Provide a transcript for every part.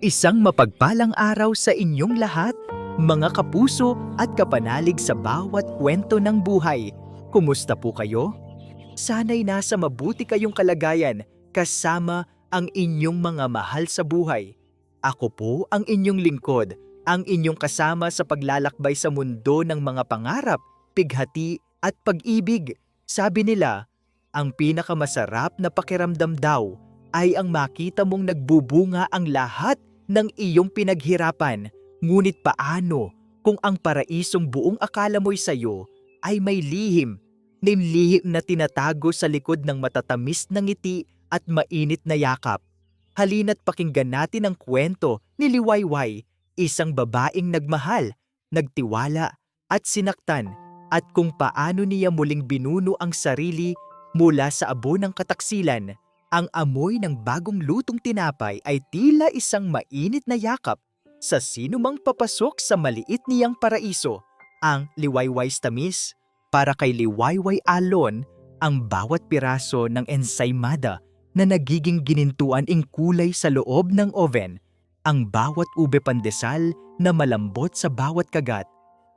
Isang mapagpalang araw sa inyong lahat, mga kapuso at kapanalig sa bawat kwento ng buhay. Kumusta po kayo? Sana'y nasa mabuti kayong kalagayan kasama ang inyong mga mahal sa buhay. Ako po ang inyong lingkod, ang inyong kasama sa paglalakbay sa mundo ng mga pangarap, pighati at pag-ibig. Sabi nila, ang pinakamasarap na pakiramdam daw ay ang makita mong nagbubunga ang lahat ng iyong pinaghirapan. Ngunit paano kung ang paraisong buong akala mo'y sayo ay may lihim na tinatago sa likod ng matatamis na ngiti at mainit na yakap? Halina't pakinggan natin ang kwento ni Liwayway, isang babaeng nagmahal, nagtiwala at sinaktan, at kung paano niya muling binuno ang sarili mula sa abo ng kataksilan. Ang amoy ng bagong lutong tinapay ay tila isang mainit na yakap sa sinumang papasok sa maliit niyang paraiso. Ang Liwayway's tamis. Para kay Liwayway Alon, ang bawat piraso ng ensaymada na nagiging ginintuan ing kulay sa loob ng oven, ang bawat ube pandesal na malambot sa bawat kagat,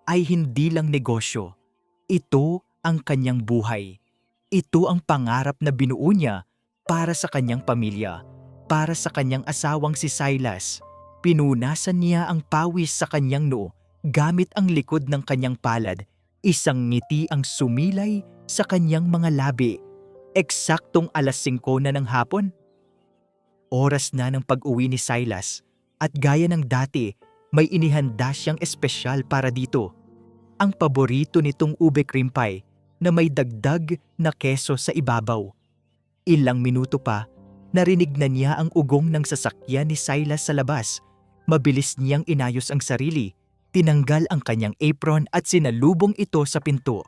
ay hindi lang negosyo. Ito ang kanyang buhay. Ito ang pangarap na binuo niya para sa kanyang pamilya, para sa kanyang asawang si Silas. Pinunasan niya ang pawis sa kanyang noo gamit ang likod ng kanyang palad. Isang ngiti ang sumilay sa kanyang mga labi. Eksaktong 5:00 na ng hapon. Oras na ng pag-uwi ni Silas, at gaya ng dati, may inihanda siyang espesyal para dito. Ang paborito nitong ube cream pie na may dagdag na keso sa ibabaw. Ilang minuto pa, narinig na niya ang ugong ng sasakyan ni Silas sa labas. Mabilis niyang inayos ang sarili, tinanggal ang kanyang apron at sinalubong ito sa pinto.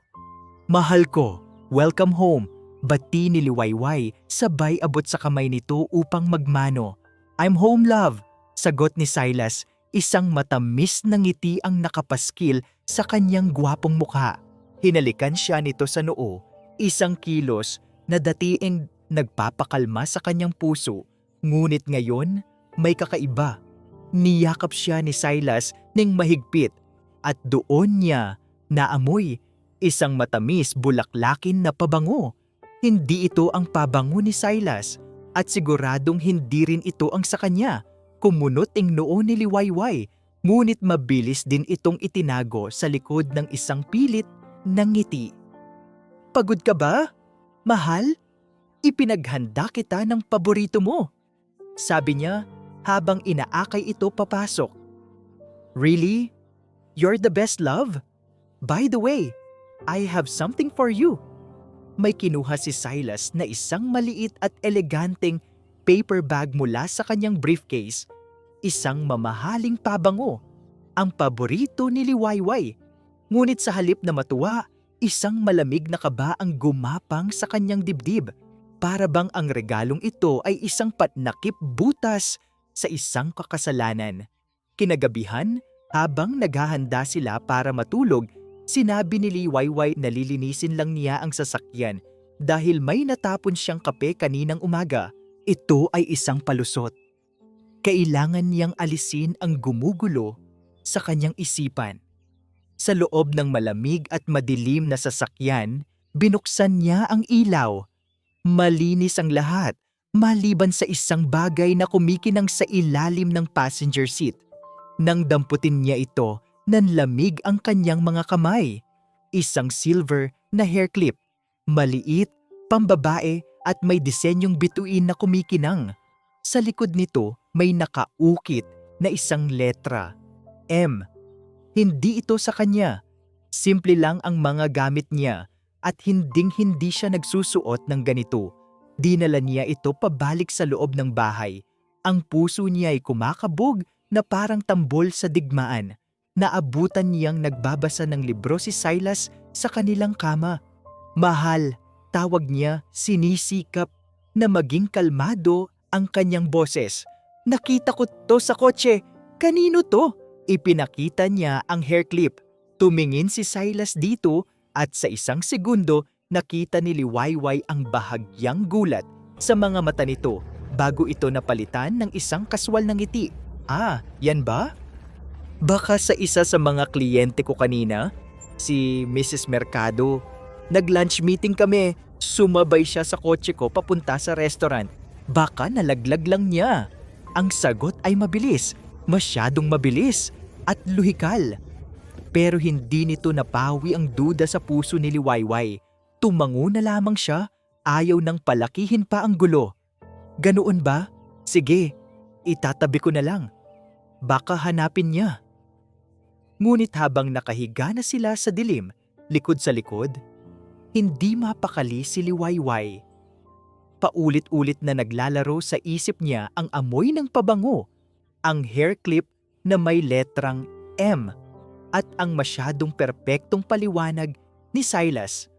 "Mahal ko, welcome home," bati ni Liwayway, sabay abot sa kamay nito upang magmano. "I'm home, love," sagot ni Silas, isang matamis na ngiti ang nakapaskil sa kanyang gwapong mukha. Hinalikan siya nito sa noo, isang kilos na dating nagpapakalma sa kanyang puso, ngunit ngayon may kakaiba. Niyakap siya ni Silas ng mahigpit, at doon niya naamoy isang matamis bulaklakin na pabango. Hindi ito ang pabango ni Silas, at siguradong hindi rin ito ang sa kanya. Kumunot ang noo ni Liwayway, ngunit mabilis din itong itinago sa likod ng isang pilit na ngiti. "Pagod ka ba, mahal? Ipinaghanda kita ng paborito mo," sabi niya habang inaakay ito papasok. "Really? You're the best, love? By the way, I have something for you." May kinuha si Silas na isang maliit at eleganteng paper bag mula sa kanyang briefcase. Isang mamahaling pabango, ang paborito ni Liwayway. Ngunit sa halip na matuwa, isang malamig na kaba ang gumapang sa kanyang dibdib. Para bang ang regalong ito ay isang patnakip butas sa isang kakasalanan. Kinagabihan, habang naghahanda sila para matulog, sinabi ni Liwayway na lilinisin lang niya ang sasakyan dahil may natapon siyang kape kaninang umaga. Ito ay isang palusot. Kailangan niyang alisin ang gumugulo sa kanyang isipan. Sa loob ng malamig at madilim na sasakyan, binuksan niya ang ilaw. Malinis ang lahat, maliban sa isang bagay na kumikinang sa ilalim ng passenger seat. Nang damputin niya ito, nanlamig ang kanyang mga kamay. Isang silver na hair clip, maliit, pambabae at may disenyong bituin na kumikinang. Sa likod nito may nakaukit na isang letra, M. Hindi ito sa kanya. Simple lang ang mga gamit niya, at hinding-hindi siya nagsusuot ng ganito. Dinala niya ito pabalik sa loob ng bahay. Ang puso niya ay kumakabog na parang tambol sa digmaan. Naabutan niyang nagbabasa ng libro si Silas sa kanilang kama. "Mahal," tawag niya, sinisikap na maging kalmado ang kanyang boses. "Nakita ko to sa kotse. Kanino to?" Ipinakita niya ang hair clip. Tumingin si Silas dito, at sa isang segundo nakita ni Liwayway ang bahagyang gulat sa mga mata nito bago ito napalitan ng isang kaswal na ngiti. Yan ba? Baka sa isa sa mga kliyente ko kanina, si Mrs. Mercado. Nag-lunch meeting kami, sumabay siya sa kotse ko papunta sa restaurant. Baka nalaglag lang niya. Ang sagot ay mabilis, masyadong mabilis at luhikal. Pero hindi nito napawi ang duda sa puso ni Liwayway. Tumango na lamang siya, ayaw nang palakihin pa ang gulo. Ganoon ba? Sige, itatabi ko na lang. Baka hanapin niya. Ngunit habang nakahiga na sila sa dilim, likod sa likod, hindi mapakali si Liwayway. Paulit-ulit na naglalaro sa isip niya ang amoy ng pabango, ang hair clip na may letrang M, at ang masyadong perpektong paliwanag ni Silas.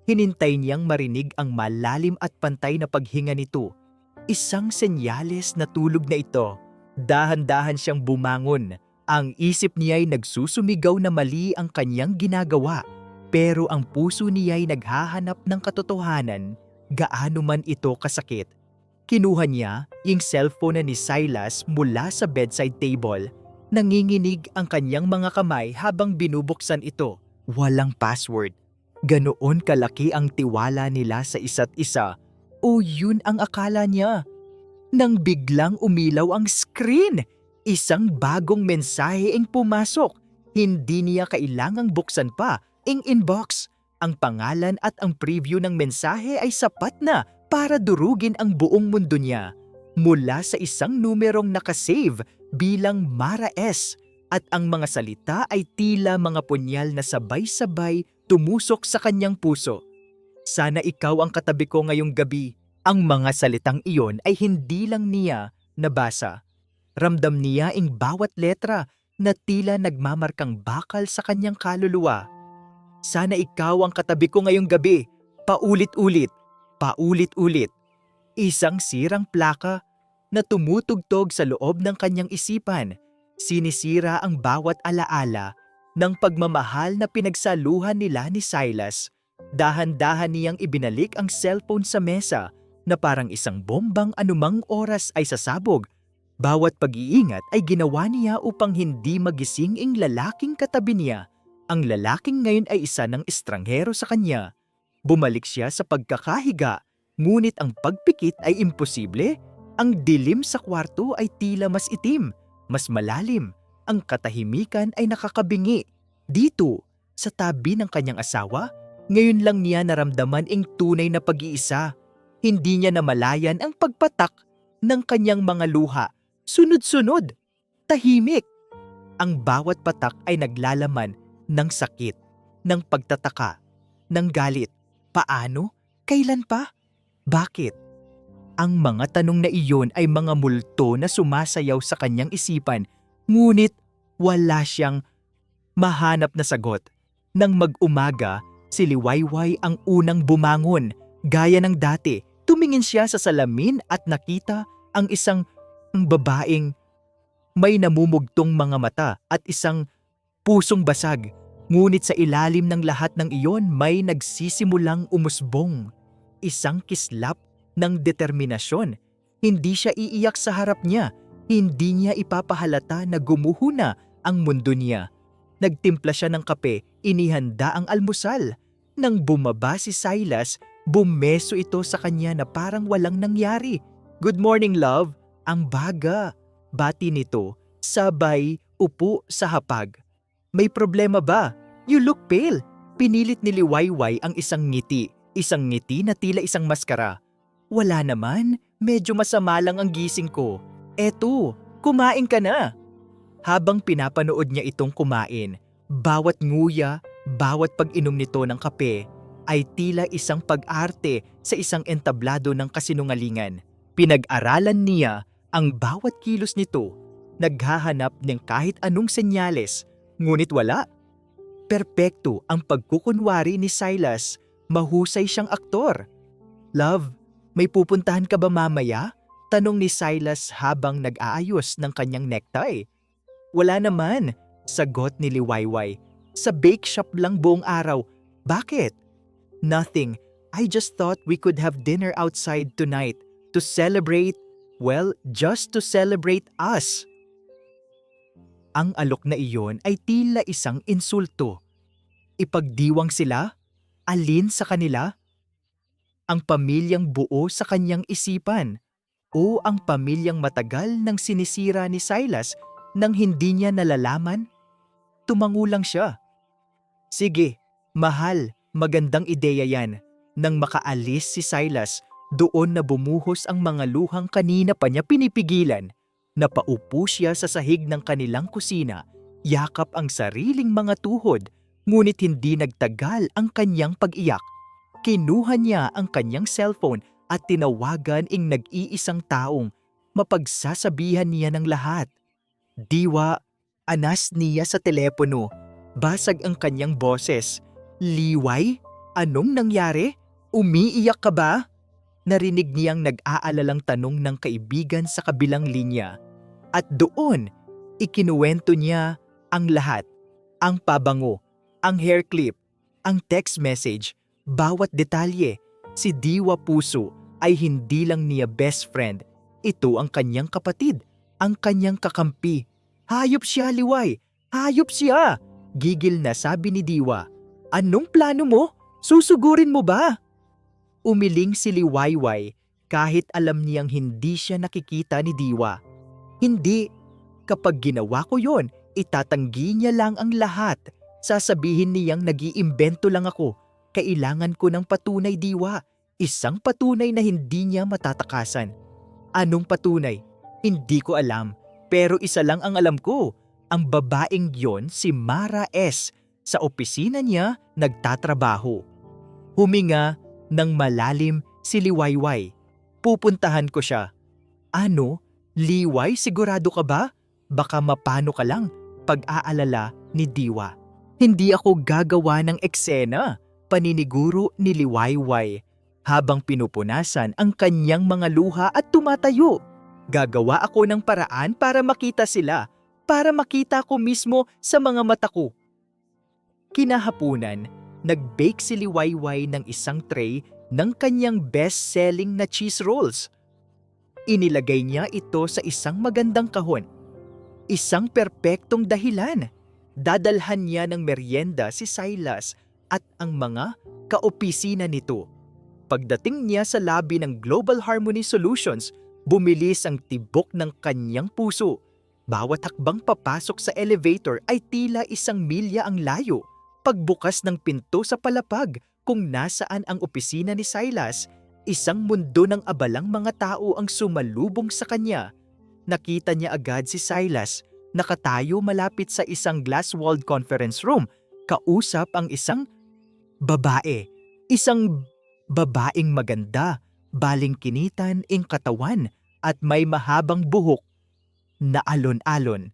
Hinintay niyang marinig ang malalim at pantay na paghinga nito. Isang senyales na tulog na ito. Dahan-dahan siyang bumangon. Ang isip niya'y nagsusumigaw na mali ang kanyang ginagawa. Pero ang puso niya'y naghahanap ng katotohanan, gaano man ito kasakit. Kinuha niya yung cellphone ni Silas mula sa bedside table. Nanginginig ang kanyang mga kamay habang binubuksan ito. Walang password. Ganoon kalaki ang tiwala nila sa isa't isa. O yun ang akala niya. Nang biglang umilaw ang screen, isang bagong mensahe ang pumasok. Hindi niya kailangang buksan pa ang inbox. Ang pangalan at ang preview ng mensahe ay sapat na para durugin ang buong mundo niya. Mula sa isang numerong nakasave bilang Mara S. At ang mga salita ay tila mga punyal na sabay-sabay tumusok sa kanyang puso. Sana ikaw ang katabi ko ngayong gabi. Ang mga salitang iyon ay hindi lang niya nabasa. Ramdam niya ang bawat letra na tila nagmamarkang bakal sa kanyang kaluluwa. Sana ikaw ang katabi ko ngayong gabi. Paulit-ulit, paulit-ulit. Isang sirang plaka na tumutugtog sa loob ng kanyang isipan. Sinisira ang bawat alaala ng pagmamahal na pinagsaluhan nila ni Silas. Dahan-dahan niyang ibinalik ang cellphone sa mesa na parang isang bombang anumang oras ay sasabog. Bawat pag-iingat ay ginawa niya upang hindi magising ang lalaking katabi niya. Ang lalaking ngayon ay isa ng estranghero sa kanya. Bumalik siya sa pagkakahiga, ngunit ang pagpikit ay imposible. Ang dilim sa kwarto ay tila mas itim, mas malalim. Ang katahimikan ay nakakabingi. Dito, sa tabi ng kanyang asawa, ngayon lang niya naramdaman ang tunay na pag-iisa. Hindi niya namalayan ang pagpatak ng kanyang mga luha. Sunod-sunod, tahimik. Ang bawat patak ay naglalaman ng sakit, ng pagtataka, ng galit. Paano? Kailan pa? Bakit? Ang mga tanong na iyon ay mga multo na sumasayaw sa kanyang isipan, ngunit wala siyang mahanap na sagot. Nang mag-umaga, si Liwayway ang unang bumangon. Gaya ng dati, tumingin siya sa salamin at nakita ang isang babaeng may namumugtong mga mata at isang pusong basag. Ngunit sa ilalim ng lahat ng iyon may nagsisimulang umusbong. Isang kislap ng determinasyon. Hindi siya iiyak sa harap niya. Hindi niya ipapahalata na gumuhuna ang mundo niya. Nagtimpla siya ng kape, inihanda ang almusal. Nang bumaba si Silas, bumeso ito sa kanya na parang walang nangyari. "Good morning, love." Ang baga. Bati nito, sabay upo sa hapag. "May problema ba? You look pale." Pinilit ni Liwayway ang isang ngiti na tila isang maskara. "Wala naman, medyo masama lang ang gising ko. Eto, kumain ka na." Habang pinapanood niya itong kumain, bawat nguya, bawat pag-inom nito ng kape ay tila isang pag-arte sa isang entablado ng kasinungalingan. Pinag-aralan niya ang bawat kilos nito, naghahanap ng kahit anong senyales, ngunit wala. Perpekto ang pagkukunwari ni Silas, mahusay siyang aktor. "Love, may pupuntahan ka ba mamaya?" Tanong ni Silas habang nag-aayos ng kanyang necktie. "Wala naman," sagot ni Liwayway. "Sa bake shop lang buong araw." "Bakit?" "Nothing. I just thought we could have dinner outside tonight to celebrate, well, just to celebrate us." Ang alok na iyon ay tila isang insulto. Ipagdiwang sila? Alin sa kanila? Ang pamilyang buo sa kanyang isipan o ang pamilyang matagal nang sinisira ni Silas nang hindi niya nalalaman? Tumango lang siya. Sige, mahal, magandang ideya yan. Nang makaalis si Silas, doon na bumuhos ang mga luhang kanina pa niya pinipigilan. Napaupo siya sa sahig ng kanilang kusina, yakap ang sariling mga tuhod, ngunit hindi nagtagal ang kanyang pag-iyak. Kinuha niya ang kanyang cellphone at tinawagan ang nag-iisang taong mapagsasabihan niya ng lahat. Diwa, anas niya sa telepono. Basag ang kanyang boses. Liway? Anong nangyari? Umiiyak ka ba? Narinig niyang nag-aalalang tanong ng kaibigan sa kabilang linya. At doon, ikinuwento niya ang lahat. Ang pabango, ang hair clip, ang text message, bawat detalye. Si Diwa Puso ay hindi lang niya best friend. Ito ang kanyang kapatid, ang kanyang kakampi. Hayop siya, Liway! Hayop siya! Gigil na sabi ni Diwa. Anong plano mo? Susugurin mo ba? Umiling si Liwayway kahit alam niyang hindi siya nakikita ni Diwa. Hindi. Kapag ginawa ko yon, itatanggi niya lang ang lahat. Sasabihin niyang nag-iimbento lang ako. Kailangan ko ng patunay, Diwa. Isang patunay na hindi niya matatakasan. Anong patunay? Hindi ko alam. Pero isa lang ang alam ko. Ang babaeng yon si Mara S. Sa opisina niya nagtatrabaho. Huminga ng malalim si Liwayway. Pupuntahan ko siya. Ano? Liway, sigurado ka ba? Baka mapano ka lang, pag-aalala ni Diwa. Hindi ako gagawa ng eksena, paniniguro ni Liwayway habang pinupunasan ang kanyang mga luha at tumatayo. Gagawa ako ng paraan para makita sila, para makita ko mismo sa mga mata ko. Kinahapunan, nag-bake si Liwayway ng isang tray ng kanyang best-selling na cheese rolls. Inilagay niya ito sa isang magandang kahon. Isang perpektong dahilan. Dadalhan niya ng merienda si Silas at ang mga kaopisina nito. Pagdating niya sa lobby ng Global Harmony Solutions, bumilis ang tibok ng kanyang puso. Bawat hakbang papasok sa elevator ay tila 1 milya ang layo. Pagbukas ng pinto sa palapag kung nasaan ang opisina ni Silas, isang mundo ng abalang mga tao ang sumalubong sa kanya. Nakita niya agad si Silas, nakatayo malapit sa isang glass-walled conference room, kausap ang isang babae. Isang babaeng maganda, balingkinitan ang katawan at may mahabang buhok na alon-alon.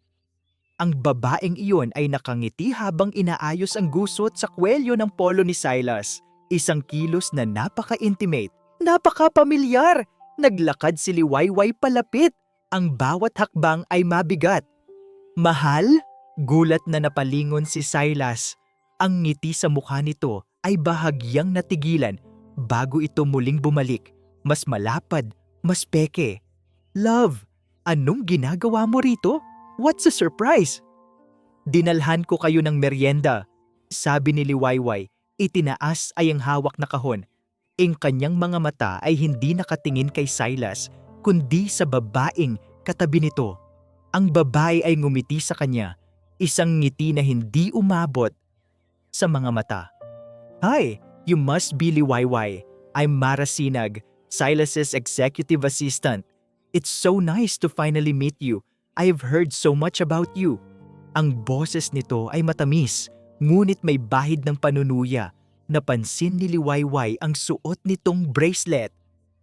Ang babaeng iyon ay nakangiti habang inaayos ang gusot sa kwelyo ng polo ni Silas. Isang kilos na napaka-intimate, napaka-pamilyar. Naglakad si Liwayway palapit. Ang bawat hakbang ay mabigat. Mahal? Gulat na napalingon si Silas. Ang ngiti sa mukha nito ay bahagyang natigilan bago ito muling bumalik. Mas malapad, mas peke. Love, anong ginagawa mo rito? What's a surprise? Dinalhan ko kayo ng merienda, sabi ni Liwayway. Itinaas ay ang hawak na kahon. Ang kanyang mga mata ay hindi nakatingin kay Silas, kundi sa babaeng katabi nito. Ang babae ay ngumiti sa kanya, isang ngiti na hindi umabot sa mga mata. Hi, you must be Liwayway. I'm Mara Sinag, Silas's executive assistant. It's so nice to finally meet you. I've heard so much about you. Ang boses nito ay matamis, ngunit may bahid ng panunuya. Napansin ni Liwayway ang suot nitong bracelet.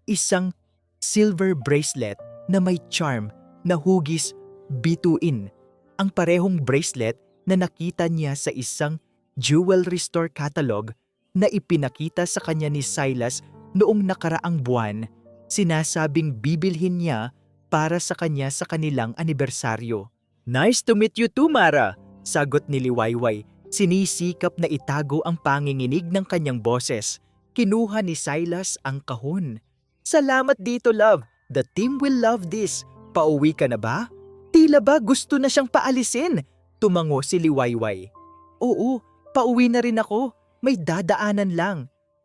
Isang silver bracelet na may charm na hugis bituin. Ang parehong bracelet na nakita niya sa isang jewelry store catalog na ipinakita sa kanya ni Silas noong nakaraang buwan. Sinasabing bibilhin niya para sa kanya sa kanilang anibersaryo. Nice to meet you too, Mara, sagot ni Liwayway. Sinisikap na itago ang panginginig ng kanyang boses. Kinuha ni Silas ang kahon. Salamat dito, love. The team will love this. Pauwi ka na ba? Tila ba gusto na siyang paalisin? Tumango si Liwayway. Oo, pauwi na rin ako. May dadaanan lang.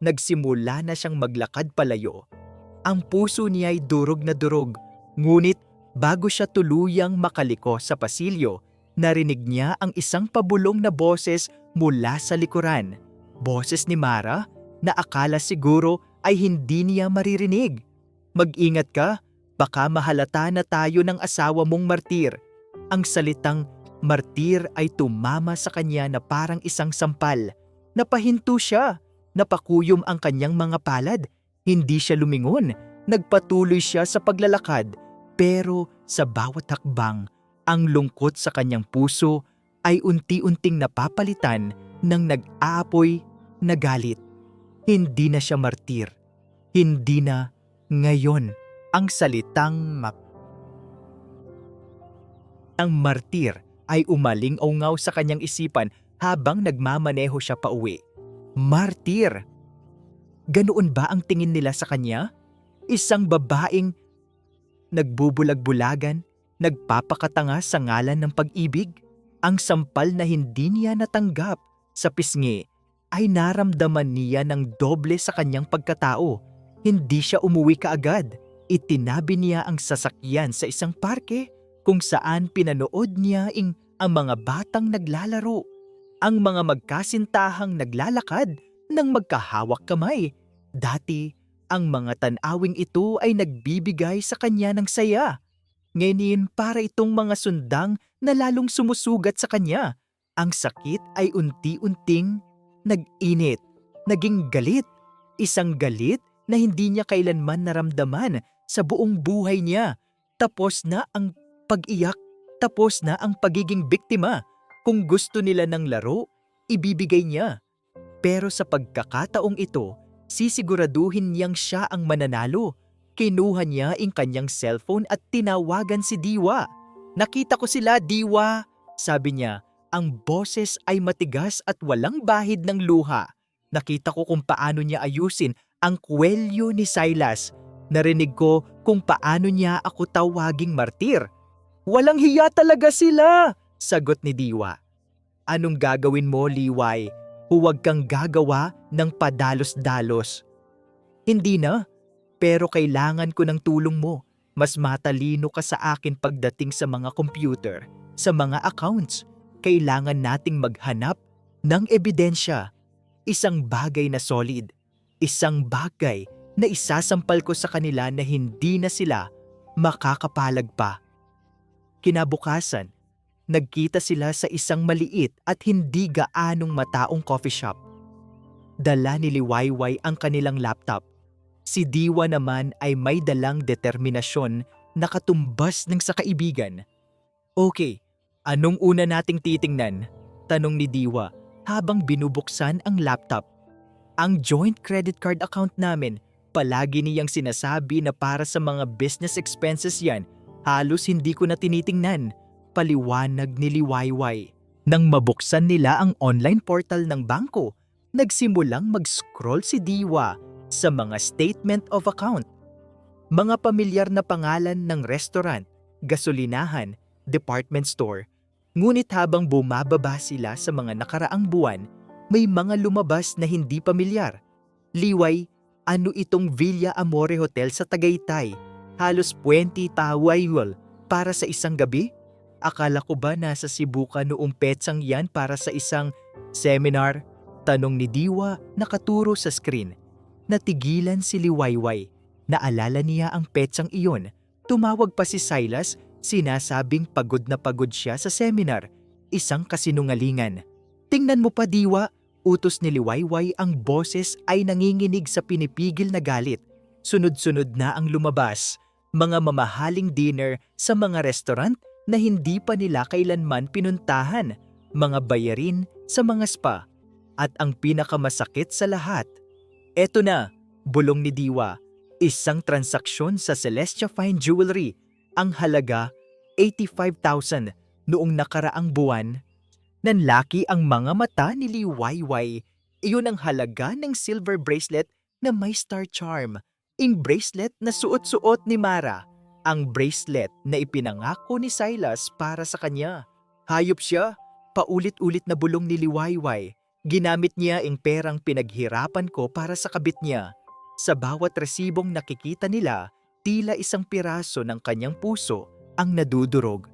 Nagsimula na siyang maglakad palayo. Ang puso niya ay durog na durog. Ngunit bago siya tuluyang makaliko sa pasilyo, narinig niya ang isang pabulong na boses mula sa likuran. Boses ni Mara na akala siguro ay hindi niya maririnig. Mag-ingat ka, baka mahalata na tayo ng asawa mong martir. Ang salitang martir ay tumama sa kanya na parang isang sampal. Napahinto siya, napakuyom ang kanyang mga palad. Hindi siya lumingon, nagpatuloy siya sa paglalakad. Pero sa bawat hakbang, ang lungkot sa kanyang puso ay unti-unting napapalitan ng nag-aapoy na galit. Hindi na siya martir. Hindi na ngayon. Ang salitang ang martir ay umaling-ungaw sa kanyang isipan habang nagmamaneho siya pauwi. Martir! Ganoon ba ang tingin nila sa kanya? Isang babaeng nagbubulag-bulagan, nagpapakatanga sa ngalan ng pag-ibig? Ang sampal na hindi niya natanggap sa pisngi ay naramdaman niya ng doble sa kanyang pagkatao. Hindi siya umuwi kaagad. Itinabi niya ang sasakyan sa isang parke kung saan pinanood niya ang mga batang naglalaro. Ang mga magkasintahang naglalakad ng magkahawak kamay. Dati, ang mga tanawing ito ay nagbibigay sa kanya ng saya. Ngayon para itong mga sundang na lalong sumusugat sa kanya. Ang sakit ay unti-unting nag-init, naging galit. Isang galit na hindi niya kailanman naramdaman sa buong buhay niya. Tapos na ang pag-iyak, tapos na ang pagiging biktima. Kung gusto nila ng laro, ibibigay niya. Pero sa pagkakataong ito, sisiguraduhin niyang siya ang mananalo. Kinuha niya ang kanyang cellphone at tinawagan si Diwa. Nakita ko sila, Diwa, sabi niya. Ang boses ay matigas at walang bahid ng luha. Nakita ko kung paano niya ayusin ang kwelyo ni Silas. Narinig ko kung paano niya ako tawaging martir. Walang hiya talaga sila, sagot ni Diwa. Anong gagawin mo, Liway? Huwag kang gagawa ng padalos-dalos. Hindi na, pero kailangan ko ng tulong mo. Mas matalino ka sa akin pagdating sa mga computer, sa mga accounts. Kailangan nating maghanap ng ebidensya. Isang bagay na solid. Isang bagay na isasampal ko sa kanila na hindi na sila makakapalag pa. Kinabukasan, nagkita sila sa isang maliit at hindi gaanong mataong coffee shop. Dala ni Liwayway ang kanilang laptop. Si Diwa naman ay may dalang determinasyon na katumbas ng sa kaibigan. Okay, anong una nating titingnan? Tanong ni Diwa habang binubuksan ang laptop. Ang joint credit card account namin, palagi niyang sinasabi na para sa mga business expenses yan. Halos hindi ko na tinitingnan, paliwanag ni Liwayway. Nang mabuksan nila ang online portal ng bangko, nagsimulang mag-scroll si Diwa sa mga statement of account. Mga pamilyar na pangalan ng restaurant, gasolinahan, department store. Ngunit habang bumababa sila sa mga nakaraang buwan, may mga lumabas na hindi pamilyar. Liway, ano itong Villa Amore Hotel sa Tagaytay? Halos 20 tawayol para sa isang gabi? Akala ko ba nasa Cebu ka noong petsang yan para sa isang seminar? Tanong ni Diwa nakaturo sa screen. Natigilan si Liwayway. Naalala niya ang petsang iyon. Tumawag pa si Silas, sinasabing pagod na pagod siya sa seminar. Isang kasinungalingan. Tingnan mo pa, Diwa, utos ni Liwayway. Ang boses ay nanginginig sa pinipigil na galit. Sunod-sunod na ang lumabas. Mga mamahaling dinner sa mga restaurant na hindi pa nila kailanman pinuntahan. Mga bayarin sa mga spa. At ang pinakamasakit sa lahat, eto na, bulong ni Diwa. Isang transaksyon sa Celestia Fine Jewelry. Ang halaga, 85,000 noong nakaraang buwan. Nanlaki ang mga mata ni Liwayway. Iyon ang halaga ng silver bracelet na may star charm. Ing bracelet na suot-suot ni Mara. ang bracelet na ipinangako ni Silas para sa kanya. Hayop siya, paulit-ulit na bulong ni Liwayway. Ginamit niya ang perang pinaghirapan ko para sa kabit niya. Sa bawat resibong nakikita nila, tila isang piraso ng kanyang puso ang nadudurog.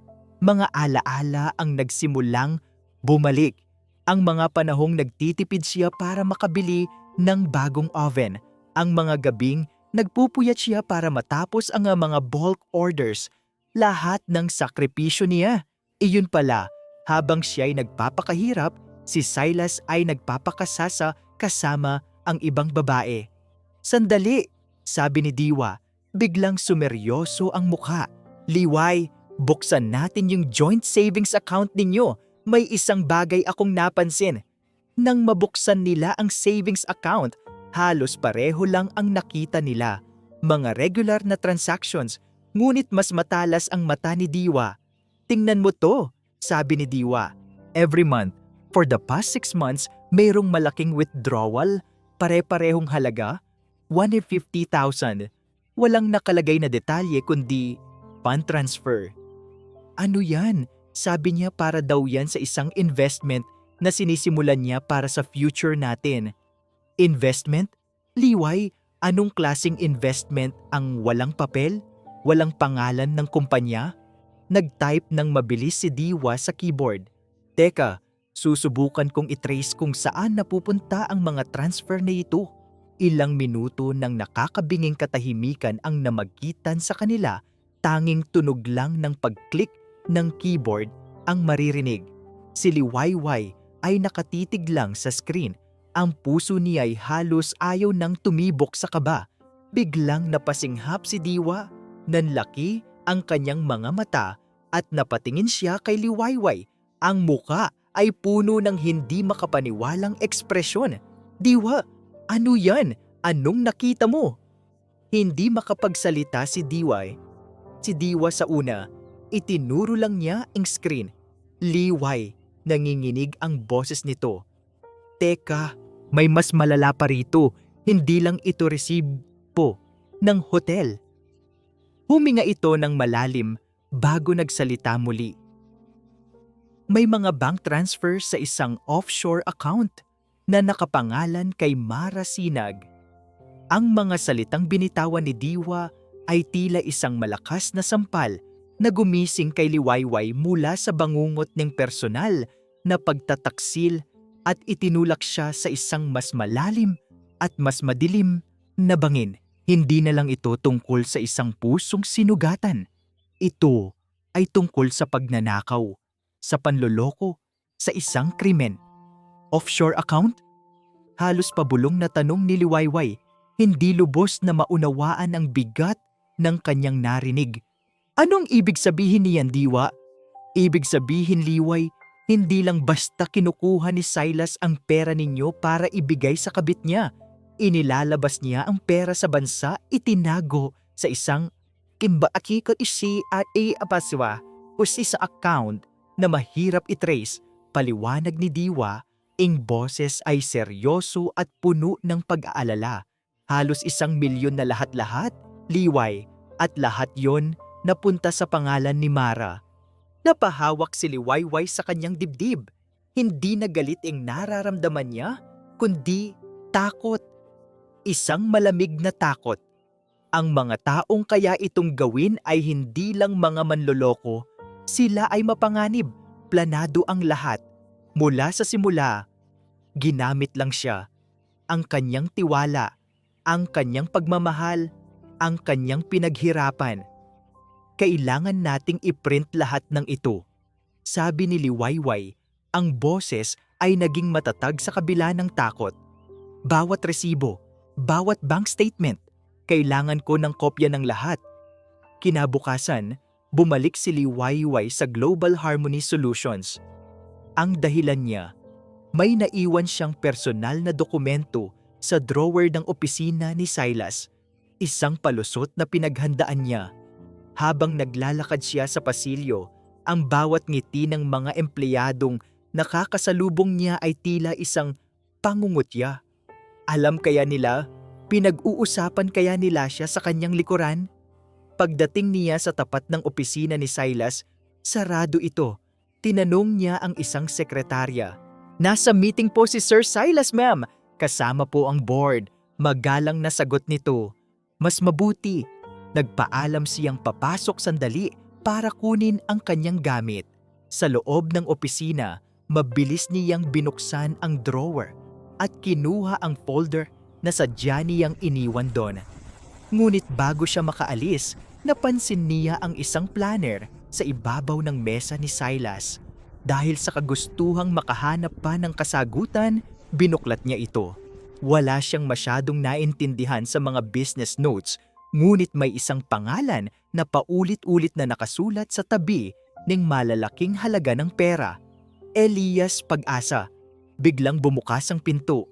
Mga alaala ang nagsimulang bumalik. Ang mga panahong nagtitipid siya para makabili ng bagong oven. Ang mga gabing nagpupuyat siya para matapos ang mga bulk orders. Lahat ng sakripisyo niya. Iyon pala, habang siya'y nagpapakahirap, si Silas ay nagpapakasasa kasama ang ibang babae. Sandali, sabi ni Diwa, biglang sumeryoso ang mukha. Liway, buksan natin yung joint savings account ninyo. May isang bagay akong napansin. Nang mabuksan nila ang savings account, halos pareho lang ang nakita nila. Mga regular na transactions, ngunit mas matalas ang mata ni Diwa. Tingnan mo to, sabi ni Diwa. Every month, for the past 6 months, mayroong malaking withdrawal, pare-parehong halaga, 150,000. Walang nakalagay na detalye kundi fund transfer. Ano yan? Sabi niya para daw yan sa isang investment na sinisimulan niya para sa future natin. Investment? Liway, anong klasing investment ang walang papel? Walang pangalan ng kumpanya? Nag-type ng mabilis si Diwa sa keyboard. Teka, susubukan kong itrace kung saan napupunta ang mga transfer na ito. Ilang minuto nang nakakabinging katahimikan ang namagitan sa kanila, tanging tunog lang ng pag-click ng keyboard ang maririnig. Si Liwayway ay nakatitig lang sa screen. Ang puso niya ay halos ayaw nang tumibok sa kaba. Biglang napasinghap si Diwa. Nanlaki ang kanyang mga mata at napatingin siya kay Liwayway. Ang muka ay puno ng hindi makapaniwalang ekspresyon. Diwa, ano yan? Anong nakita mo? Hindi makapagsalita si Diwa. Si Diwa sa una, itinuro lang niya ang screen. Liway, nanginginig ang boses nito. Teka, may mas malala pa rito. Hindi lang ito resibo ng hotel. Huminga ito ng malalim bago nagsalita muli. May mga bank transfer sa isang offshore account na nakapangalan kay Mara Sinag. Ang mga salitang binitawan ni Diwa ay tila isang malakas na sampal na gumising kay Liwayway mula sa bangungot ng personal na pagtataksil at itinulak siya sa isang mas malalim at mas madilim na bangin. Hindi na lang ito tungkol sa isang pusong sinugatan. Ito ay tungkol sa pagnanakaw, sa panloloko, sa isang krimen. Offshore account? Halos pabulong na tanong ni Liwayway, hindi lubos na maunawaan ang bigat ng kanyang narinig. Anong ibig sabihin niyan, Diwa? Ibig sabihin, Liway, hindi lang basta kinukuha ni Silas ang pera ninyo para ibigay sa kabit niya. Inilalabas niya ang pera sa bansa, itinago sa isang kimbaaki ko isi at iapaswa o sa account na mahirap itrace. Paliwanag ni Diwa, ang boses ay seryoso at puno ng pag-aalala. Halos 1 milyon na lahat-lahat, Liway, at lahat yon napunta sa pangalan ni Mara. Napahawak si Liwayway sa kanyang dibdib. Hindi na galit ang nararamdaman niya, kundi takot. Isang malamig na takot. Ang mga taong kaya itong gawin ay hindi lang mga manloloko. Sila ay mapanganib, planado ang lahat. Mula sa simula, ginamit lang siya. Ang kanyang tiwala, ang kanyang pagmamahal, ang kanyang pinaghirapan. Kailangan nating iprint lahat ng ito. Sabi ni Liwayway, ang boses ay naging matatag sa kabila ng takot. Bawat resibo, bawat bank statement, kailangan ko ng kopya ng lahat. Kinabukasan, bumalik si Liwayway sa Global Harmony Solutions. Ang dahilan niya, may naiwan siyang personal na dokumento sa drawer ng opisina ni Silas. Isang palusot na pinaghandaan niya. Habang naglalakad siya sa pasilyo, ang bawat ngiti ng mga empleyadong nakakasalubong niya ay tila isang pangungutya. Alam kaya nila, pinag-uusapan kaya nila siya sa kanyang likuran? Pagdating niya sa tapat ng opisina ni Silas, sarado ito. Tinanong niya ang isang sekretarya. "Nasa meeting po si Sir Silas, ma'am. Kasama po ang board." Magalang na sagot nito. Mas mabuti. Nagpaalam siyang papasok sandali para kunin ang kanyang gamit. Sa loob ng opisina, mabilis niyang binuksan ang drawer at kinuha ang folder na sadya niyang iniwan doon. Ngunit bago siya makaalis, napansin niya ang isang planner sa ibabaw ng mesa ni Silas. Dahil sa kagustuhang makahanap pa ng kasagutan, binuklat niya ito. Wala siyang masyadong naintindihan sa mga business notes, ngunit may isang pangalan na paulit-ulit na nakasulat sa tabi ng malalaking halaga ng pera. Elias Pag-asa. Biglang bumukas ang pinto.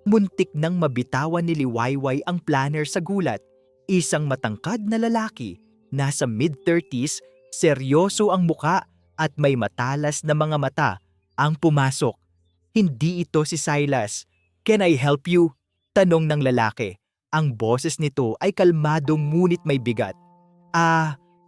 Muntik nang mabitawan ni Liwayway ang planner sa gulat. Isang matangkad na lalaki, nasa mid-30s, seryoso ang muka at may matalas na mga mata, ang pumasok. Hindi ito si Silas. "Can I help you?" tanong ng lalaki. Ang boses nito ay kalmadong ngunit may bigat.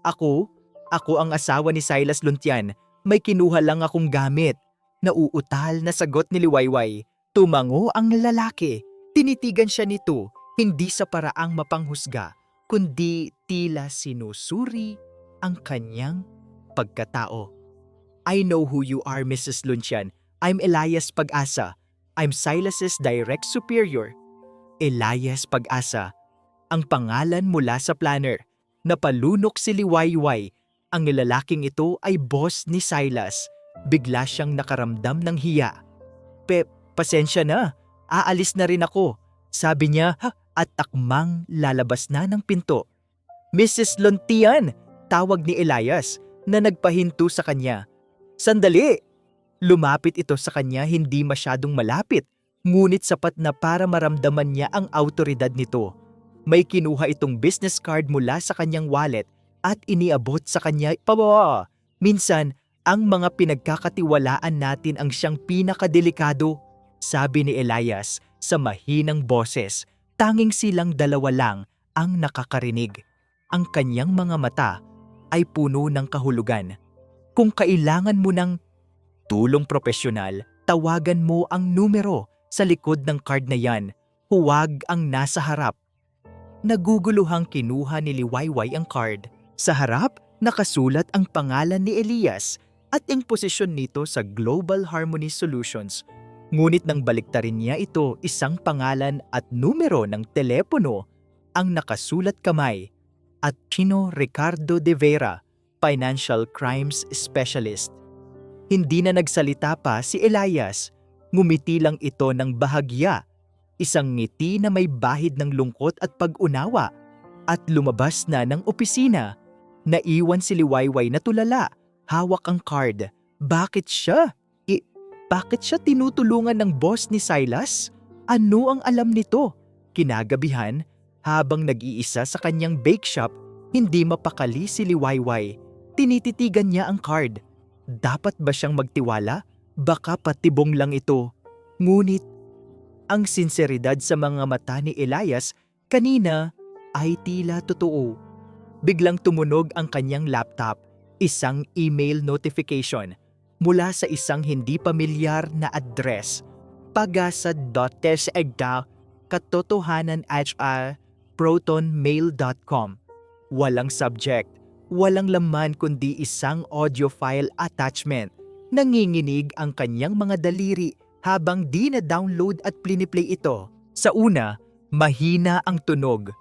Ako? Ako ang asawa ni Silas Luntian. May kinuha lang akong gamit." Nauutal na sagot ni Liwayway. Tumango ang lalaki. Tinitigan siya nito, hindi sa paraang mapanghusga, kundi tila sinusuri ang kanyang pagkatao. "I know who you are, Mrs. Luntian. I'm Elias Pag-asa. I'm Silas's direct superior." Elias Pag-asa. Ang pangalan mula sa planner. Napalunok si Liwayway. Ang lalaking ito ay boss ni Silas. Bigla siyang nakaramdam ng hiya. Pasensya na. Aalis na rin ako." Sabi niya at akmang lalabas na ng pinto. "Mrs. Luntian!" tawag ni Elias na nagpahinto sa kanya. "Sandali!" Lumapit ito sa kanya, hindi masyadong malapit, ngunit sapat na para maramdaman niya ang autoridad nito. May kinuha itong business card mula sa kanyang wallet at iniabot sa kanya. "Minsan, ang mga pinagkakatiwalaan natin ang siyang pinakadelikado," sabi ni Elias sa mahinang boses. Tanging silang dalawa lang ang nakakarinig. Ang kanyang mga mata ay puno ng kahulugan. "Kung kailangan mo ng tulong propesyonal, tawagan mo ang numero sa likod ng card na yan. Huwag ang nasa harap." Naguguluhang kinuha ni Liwayway ang card. Sa harap, nakasulat ang pangalan ni Elias at ang posisyon nito sa Global Harmony Solutions. Ngunit nang baliktarin niya ito, isang pangalan at numero ng telepono ang nakasulat kamay. At Chino Ricardo de Vera, Financial Crimes Specialist. Hindi na nagsalita pa si Elias. Ngumiti lang ito ng bahagya. Isang ngiti na may bahid ng lungkot at pag-unawa. At lumabas na ng opisina. Naiwan si Liwayway na tulala. Hawak ang card. Bakit siya? Bakit siya tinutulungan ng boss ni Silas? Ano ang alam nito? Kinagabihan, habang nag-iisa sa kanyang bake shop, hindi mapakali si Liwayway. Tinititigan niya ang card. Dapat ba siyang magtiwala? Baka patibong lang ito. Ngunit, ang sinseridad sa mga mata ni Elias kanina ay tila totoo. Biglang tumunog ang kanyang laptop, isang email notification mula sa isang hindi pamilyar na address. Pagasa.tesegda katotohanan@protonmail.com. Walang subject, walang laman kundi isang audio file attachment. Nanginginig ang kanyang mga daliri habang di-download at pliniplay ito. Sa una, mahina ang tunog.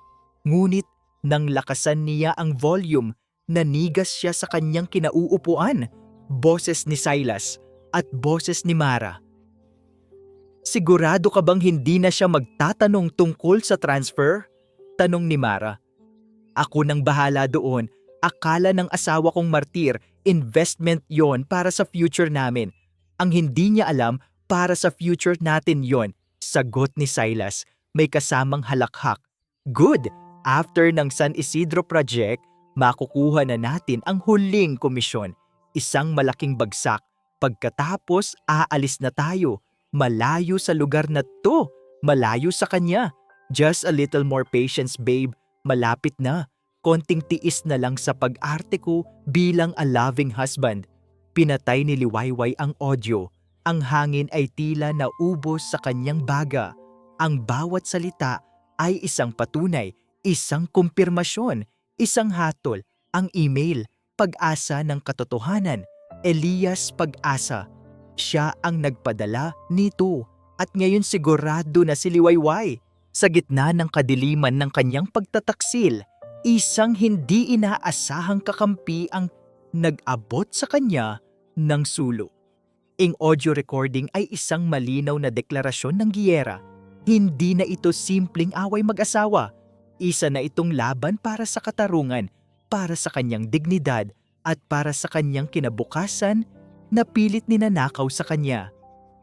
Ngunit nang lakasan niya ang volume, nanigas siya sa kanyang kinauupuan. Boses ni Silas at boses ni Mara. "Sigurado ka bang hindi na siya magtatanong tungkol sa transfer?" tanong ni Mara. "Ako nang bahala doon. Akala ng asawa kong martir, investment yon para sa future namin. Ang hindi niya alam, para sa future natin yon." Sagot ni Silas, may kasamang halakhak. "Good! After ng San Isidro Project, makukuha na natin ang huling komisyon. Isang malaking bagsak. Pagkatapos, aalis na tayo. Malayo sa lugar na to. Malayo sa kanya. Just a little more patience, babe. Malapit na. Konting tiis na lang sa pag-arte ko bilang a loving husband. Pinatay ni Liwayway ang audio. Ang hangin ay tila naubos sa kanyang baga. Ang bawat salita ay isang patunay, isang kumpirmasyon, isang hatol. Ang email, pag-asa ng katotohanan. Elias Pag-asa. Siya ang nagpadala nito at ngayon sigurado na si Liwayway. Sa gitna ng kadiliman ng kanyang pagtataksil, isang hindi inaasahang kakampi ang nag-abot sa kanya ng sulo. Ang audio recording ay isang malinaw na deklarasyon ng giyera. Hindi na ito simpleng away mag-asawa. Isa na itong laban para sa katarungan, para sa kanyang dignidad at para sa kanyang kinabukasan na pilit ninanakaw sa kanya.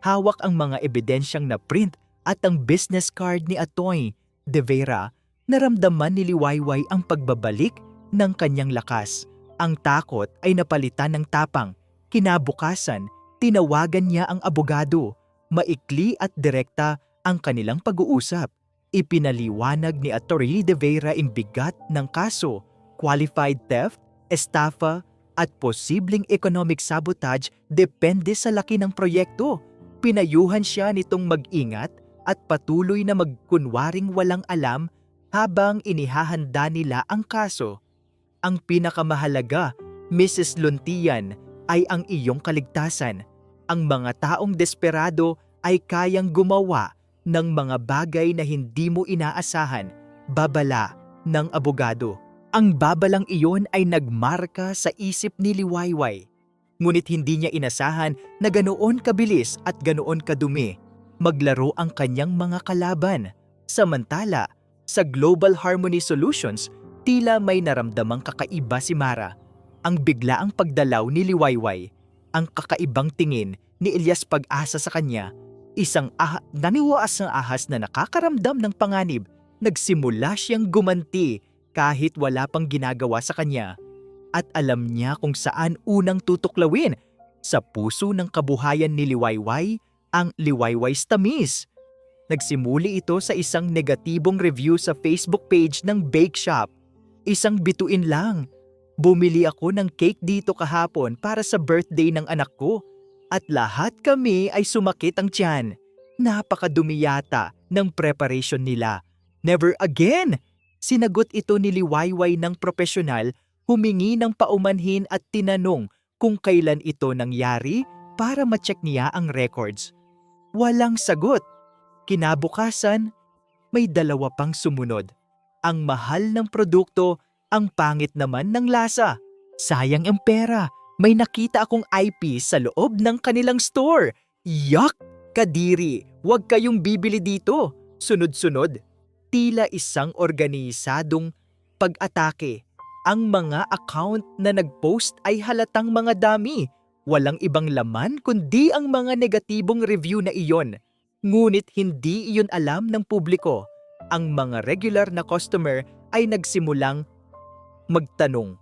Hawak ang mga ebidensyang na-print at ang business card ni Atoy De Vera. Naramdaman ni Liwayway ang pagbabalik ng kanyang lakas. Ang takot ay napalitan ng tapang. Kinabukasan, tinawagan niya ang abogado. Maikli at direkta ang kanilang pag-uusap. Ipinaliwanag ni Atty. De Vera ang bigat ng kaso, qualified theft, estafa at posibleng economic sabotage depende sa laki ng proyekto. Pinayuhan siya nitong mag-ingat at patuloy na magkunwaring walang alam habang inihahanda nila ang kaso. Ang pinakamahalaga, Mrs. Luntian, ay ang iyong kaligtasan. Ang mga taong desperado ay kayang gumawa ng mga bagay na hindi mo inaasahan. Babala ng abogado. Ang babalang iyon ay nagmarka sa isip ni Liwayway. Ngunit hindi niya inasahan na ganoon kabilis at ganoon kadumi maglaro ang kanyang mga kalaban. Samantala, sa Global Harmony Solutions, tila may naramdamang kakaiba si Mara. Ang biglaang pagdalaw ni Liwayway, ang kakaibang tingin ni Elias Pag-asa sa kanya, isang naniwaas na ahas na nakakaramdam ng panganib, nagsimula siyang gumanti kahit wala pang ginagawa sa kanya. At alam niya kung saan unang tutuklawin, sa puso ng kabuhayan ni Liwayway, ang Liwayway's Tamis. Nagsimuli ito sa isang negatibong review sa Facebook page ng bake shop. Isang bituin lang. Bumili ako ng cake dito kahapon para sa birthday ng anak ko. At lahat kami ay sumakit ang tiyan. Napakadumi yata ng preparation nila. Never again! Sinagot ito ni Liwayway ng propesyonal, humingi ng paumanhin at tinanong kung kailan ito nangyari para ma-check niya ang records. Walang sagot. Kinabukasan, may dalawa pang sumunod. Ang mahal ng produkto, ang pangit naman ng lasa. Sayang ang pera. May nakita akong eyepiece sa loob ng kanilang store. Yuck! Kadiri, huwag kayong bibili dito. Sunod-sunod. Tila isang organisadong pag-atake. Ang mga account na nag-post ay halatang mga dami. Walang ibang laman kundi ang mga negatibong review na iyon. Ngunit hindi iyon alam ng publiko. Ang mga regular na customer ay nagsimulang magtanong.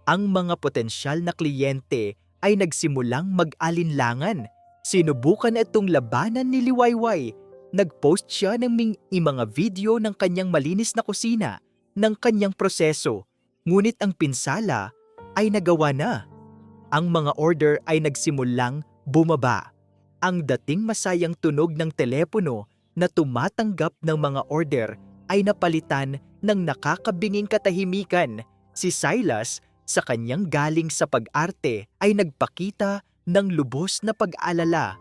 Ang mga potensyal na kliyente ay nagsimulang mag-alinlangan. Sinubukan itong labanan ni Liwayway. Nag-post siya ng mga video ng kanyang malinis na kusina, ng kanyang proseso. Ngunit ang pinsala ay nagawa na. Ang mga order ay nagsimulang bumaba. Ang dating masayang tunog ng telepono na tumatanggap ng mga order ay napalitan ng nakakabinging katahimikan. Si Silas, sa kanyang galing sa pag-arte, ay nagpakita ng lubos na pag-alala.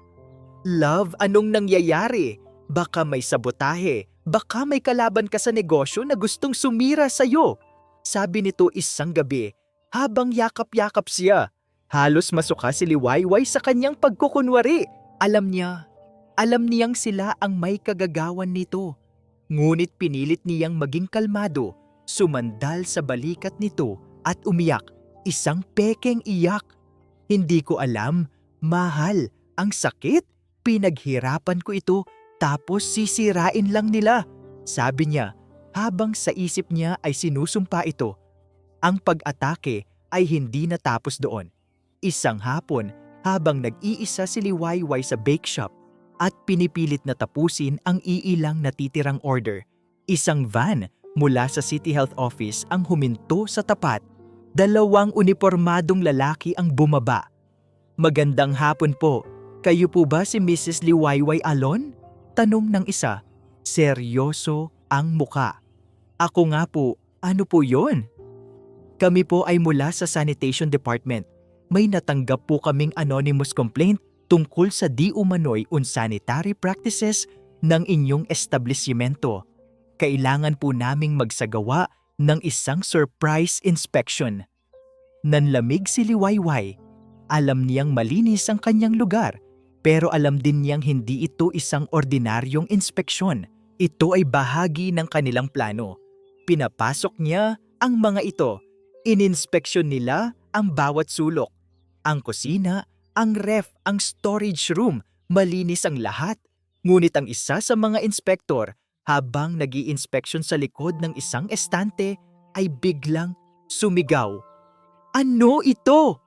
Love, anong nangyayari? Baka may sabotahe. Baka may kalaban ka sa negosyo na gustong sumira sa'yo. Sabi nito isang gabi, habang yakap-yakap siya. Halos masuka si Liwayway sa kanyang pagkukunwari. Alam niyang sila ang may kagagawan nito. Ngunit pinilit niyang maging kalmado, sumandal sa balikat nito at umiyak. Isang pekeng iyak. Hindi ko alam, mahal, ang sakit. Pinaghirapan ko ito tapos sisirain lang nila. Sabi niya, habang sa isip niya ay sinusumpa ito. Ang pag-atake ay hindi natapos doon. Isang hapon, habang nag-iisa si Liwayway sa bake shop at pinipilit na tapusin ang iilang natitirang order, isang van Mula sa City Health Office ang huminto sa tapat. 2 unipormadong lalaki ang bumaba. "Magandang hapon po. Kayo po ba si Mrs. Liwayway Alon?" Tanong ng isa. Seryoso ang muka. "Ako nga po. Ano po yon?" "Kami po ay mula sa Sanitation Department. May natanggap po kaming anonymous complaint tungkol sa di umano'y unsanitary practices ng inyong establishmento. Kailangan po naming magsagawa ng isang surprise inspection." Nanlamig si Liwayway. Alam niyang malinis ang kanyang lugar, pero alam din niyang hindi ito isang ordinaryong inspeksyon. Ito ay bahagi ng kanilang plano. Pinapasok niya ang mga ito. Ininspeksyon nila ang bawat sulok. Ang kusina, ang ref, ang storage room, malinis ang lahat. Ngunit ang isa sa mga inspektor, habang nag-i-inspeksyon sa likod ng isang estante, ay biglang sumigaw. "Ano ito?"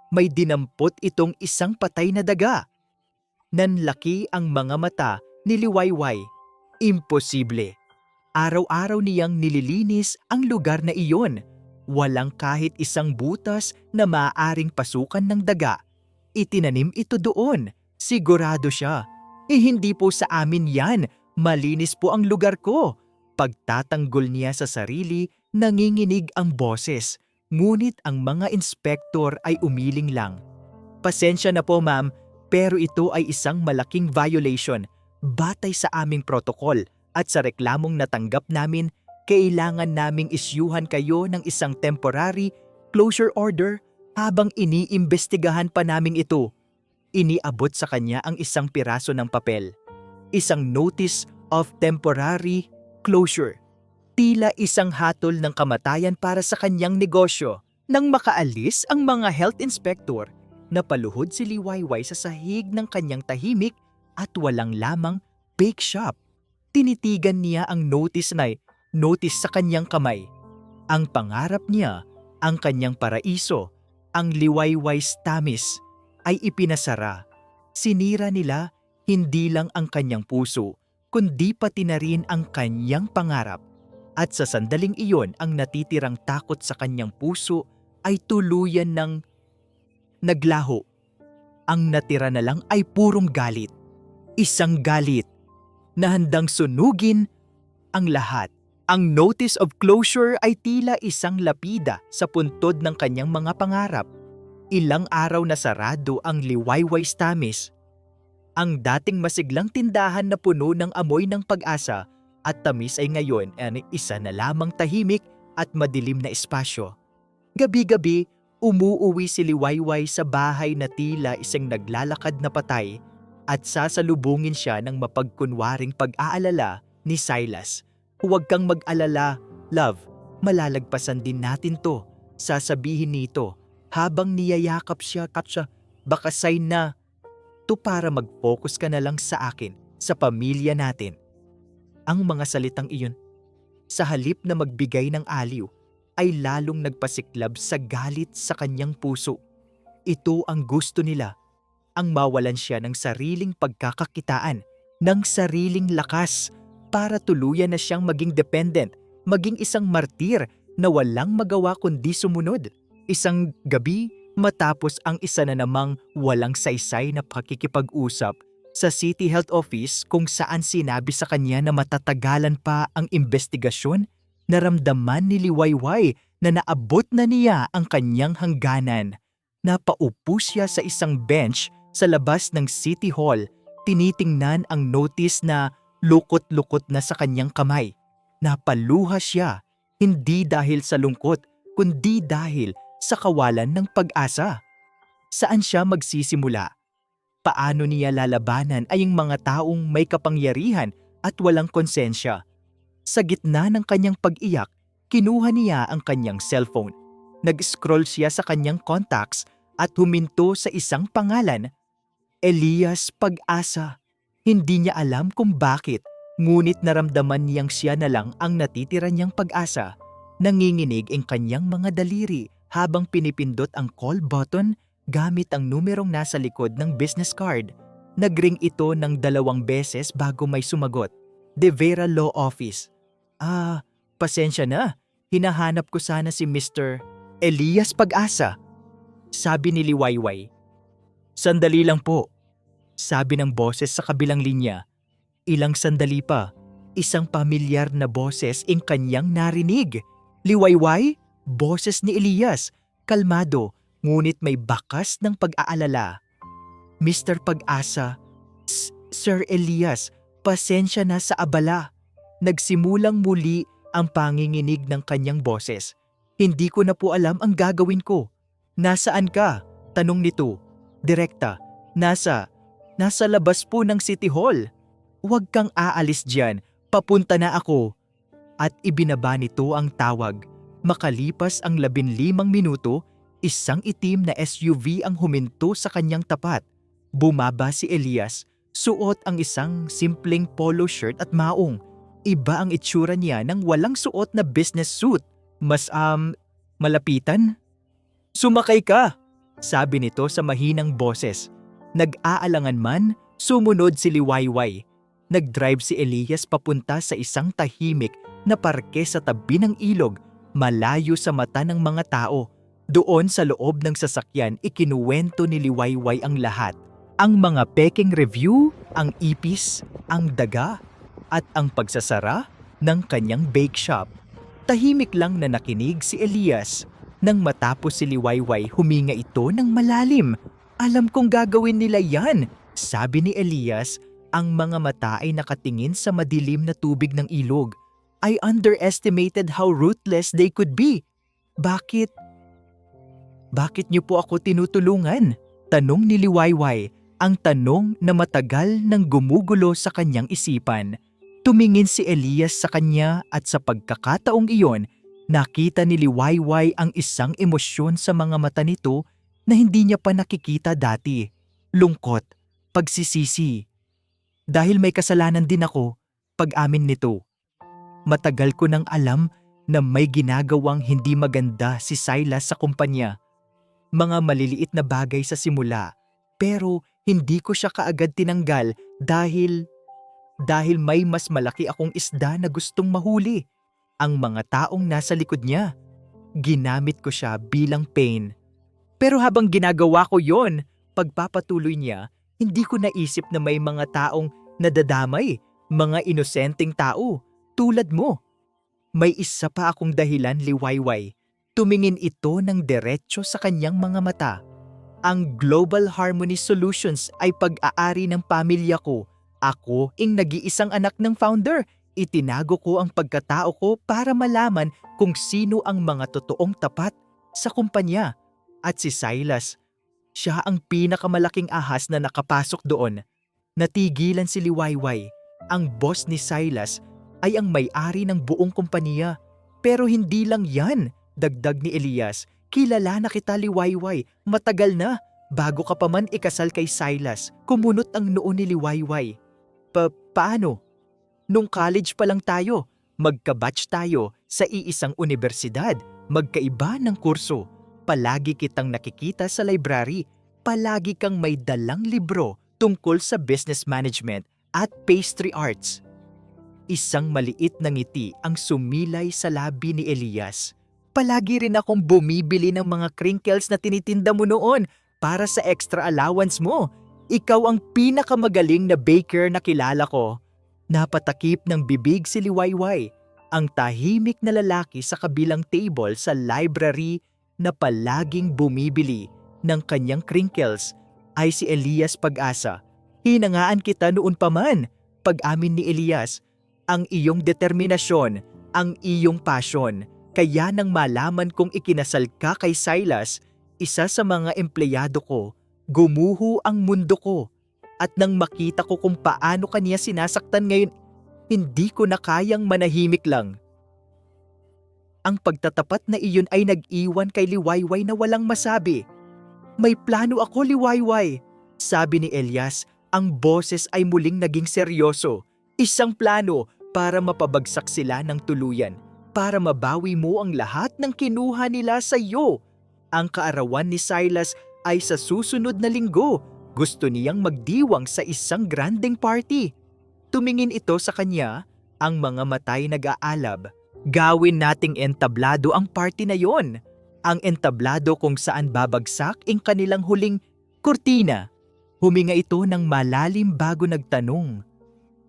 May dinampot itong isang patay na daga. Nanlaki ang mga mata ni Liwayway. Imposible. Araw-araw niyang nililinis ang lugar na iyon. Walang kahit isang butas na maaaring pasukan ng daga. Itinanim ito doon. Sigurado siya. Hindi po sa amin yan. Malinis po ang lugar ko." Pagtatanggol niya sa sarili, nanginginig ang boses. Ngunit ang mga inspektor ay umiling lang. "Pasensya na po ma'am, pero ito ay isang malaking violation. Batay sa aming protokol at sa reklamong natanggap namin, kailangan naming isyuhan kayo ng isang temporary closure order habang iniimbestigahan pa naming ito." Iniabot sa kanya ang isang piraso ng papel. Isang notice of temporary closure. Tila isang hatol ng kamatayan para sa kanyang negosyo. Nang makaalis ang mga health inspector, napaluhod si Liwayway sa sahig ng kanyang tahimik at walang lamang bake shop. Tinitigan niya ang notice sa kanyang kamay. Ang pangarap niya, ang kanyang paraiso, ang Liwayway's Tamis, ay ipinasara. Sinira nila hindi lang ang kanyang puso, kundi pati na rin ang kanyang pangarap. At sa sandaling iyon, ang natitirang takot sa kanyang puso ay tuluyan ng naglaho. Ang natira na lang ay purong galit. Isang galit na handang sunugin ang lahat. Ang notice of closure ay tila isang lapida sa puntod ng kanyang mga pangarap. Ilang araw na sarado ang Liwayway's Tamis. Ang dating masiglang tindahan na puno ng amoy ng pag-asa at tamis ay ngayon ay isa na lamang tahimik at madilim na espasyo. Gabi-gabi, umuuwi si Liwayway sa bahay na tila isang naglalakad na patay at sasalubungin siya ng mapagkunwaring pag-aalala ni Silas. "Huwag kang mag-alala, love. Malalagpasan din natin to," sasabihin nito habang niyayakap siya. "Baka sign na to para mag-focus ka na lang sa akin, sa pamilya natin." Ang mga salitang iyon, sa halip na magbigay ng aliw, ay lalong nagpasiklab sa galit sa kanyang puso. Ito ang gusto nila, ang mawalan siya ng sariling pagkakakitaan, ng sariling lakas, para tuluyan na siyang maging dependent, maging isang martir na walang magawa kundi sumunod. Isang gabi, matapos ang isa na namang walang saysay na pakikipag-usap sa City Health Office kung saan sinabi sa kanya na matatagalan pa ang investigasyon, naramdaman ni Liwayway na naabot na niya ang kanyang hangganan. Napaupo siya sa isang bench sa labas ng City Hall, tinitingnan ang notice na lukot-lukot na sa kanyang kamay. Napaluha siya, hindi dahil sa lungkot, kundi dahil sa kawalan ng pag-asa. Saan siya magsisimula? Paano niya lalabanan ay ang mga taong may kapangyarihan at walang konsensya? Sa gitna ng kanyang pag-iyak, kinuha niya ang kanyang cellphone. Nag-scroll siya sa kanyang contacts at huminto sa isang pangalan, Elias Pag-asa. Hindi niya alam kung bakit, ngunit naramdaman niyang siya na lang ang natitira niyang pag-asa. Nanginginig ang kanyang mga daliri habang pinipindot ang call button gamit ang numerong nasa likod ng business card. Nagring ito ng 2 beses bago may sumagot. De Vera Law Office. Pasensya na. Hinahanap ko sana si Mr. Elias Pag-asa. Sabi ni Liwayway. Sandali lang po. Sabi ng boses sa kabilang linya. Ilang sandali pa, isang pamilyar na boses ang kanyang narinig. Liwayway, boses ni Elias, kalmado, ngunit may bakas ng pag-aalala. Mr. Pag-asa, Sir Elias, pasensya na sa abala. Nagsimulang muli ang panginginig ng kanyang boses. Hindi ko na po alam ang gagawin ko. Nasaan ka? Tanong nito. Direkta, nasa labas po ng City Hall. Huwag kang aalis diyan, papunta na ako. At ibinaba nito ang tawag. Makalipas ang 15 minuto, isang itim na SUV ang huminto sa kanyang tapat. Bumaba si Elias, suot ang isang simpleng polo shirt at maong. Iba ang itsura niya nang walang suot na business suit. Mas malapitan? Sumakay ka, sabi nito sa mahinang boses. Nag-aalangan man, sumunod si Liwayway. Nag-drive si Elias papunta sa isang tahimik na parke sa tabi ng ilog, malayo sa mata ng mga tao. Doon sa loob ng sasakyan, ikinuwento ni Liwayway ang lahat. Ang mga peking review, ang ipis, ang daga, at ang pagsasara ng kanyang bake shop. Tahimik lang na nakinig si Elias. Nang matapos si Liwayway, huminga ito ng malalim. Alam kong gagawin nila yan, sabi ni Elias. Ang mga mata ay nakatingin sa madilim na tubig ng ilog. I underestimated how ruthless they could be. Bakit niyo po ako tinutulungan? Tanong ni Liwayway, ang tanong na matagal nang gumugulo sa kanyang isipan. Tumingin si Elias sa kanya at sa pagkakataong iyon, nakita ni Liwayway ang isang emosyon sa mga mata nito na hindi niya pa nakikita dati. Lungkot, pagsisisi. Dahil may kasalanan din ako, pag-amin nito. Matagal ko nang alam na may ginagawang hindi maganda si Silas sa kumpanya. Mga maliliit na bagay sa simula, pero hindi ko siya kaagad tinanggal dahil may mas malaki akong isda na gustong mahuli. Ang mga taong nasa likod niya. Ginamit ko siya bilang pain. Pero habang ginagawa ko yon, pagpapatuloy niya, hindi ko naisip na may mga taong nadadamay, mga inosenteng tao, tulad mo. May isa pa akong dahilan, Liwayway. Tumingin ito ng diretso sa kanyang mga mata. Ang Global Harmony Solutions ay pag-aari ng pamilya ko. Ako ang nag-iisang anak ng founder. Itinago ko ang pagkatao ko para malaman kung sino ang mga totoong tapat sa kumpanya. At si Silas, siya ang pinakamalaking ahas na nakapasok doon. Natigilan si Liwayway. Ang boss ni Silas ay ang may-ari ng buong kumpanya. Pero hindi lang yan, dagdag ni Elias. Kilala na kita, Liwayway, matagal na. Bago ka pa man ikasal kay Silas, kumunot ang noo ni Liwayway. Paano? Nung college pa lang tayo, magka-batch tayo sa iisang universidad, magkaiba ng kurso. Palagi kitang nakikita sa library, palagi kang may dalang libro tungkol sa business management at pastry arts. Isang maliit na ngiti ang sumilay sa labi ni Elias. Palagi rin akong bumibili ng mga crinkles na tinitinda mo noon para sa extra allowance mo. Ikaw ang pinakamagaling na baker na kilala ko. Napatakip ng bibig si Liwayway, ang tahimik na lalaki sa kabilang table sa library na palaging bumibili ng kanyang crinkles ay si Elias Pag-asa. Hinangaan kita noon pa man, pag-amin ni Elias, ang iyong determinasyon, ang iyong passion. Kaya nang malaman kong ikinasal ka kay Silas, isa sa mga empleyado ko, gumuho ang mundo ko. At nang makita ko kung paano kaniya sinasaktan ngayon, hindi ko na kayang manahimik lang. Ang pagtatapat na iyon ay nag-iwan kay Liwayway na walang masabi. May plano ako, Liwayway, sabi ni Elias. Ang boses ay muling naging seryoso. Isang plano para mapabagsak sila ng tuluyan, para mabawi mo ang lahat ng kinuha nila sa iyo. Ang kaarawan ni Silas ay sa susunod na linggo. Gusto niyang magdiwang sa isang grandeng party. Tumingin ito sa kanya, Ang mga matay nag-aalab. Gawin nating entablado ang party na yon. Ang entablado kung saan babagsak ang kanilang huling kurtina. Huminga ito ng malalim bago nagtanong.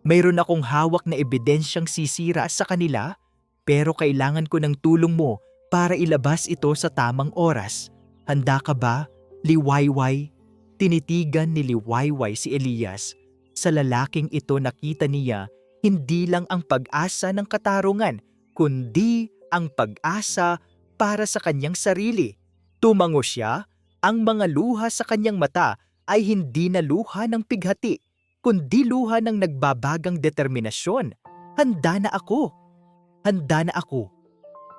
Mayroon akong hawak na ebidensyang sisira sa kanila, pero kailangan ko ng tulong mo para ilabas ito sa tamang oras. Handa ka ba, Liwayway? Tinitigan ni Liwayway si Elias. Sa lalaking ito nakita niya hindi lang ang pag-asa ng katarungan, kundi ang pag-asa para sa kanyang sarili. Tumango siya, ang mga luha sa kanyang mata ay hindi na luha ng pighati, kundi luha ng nagbabagang determinasyon. Handa na ako. Handa na ako.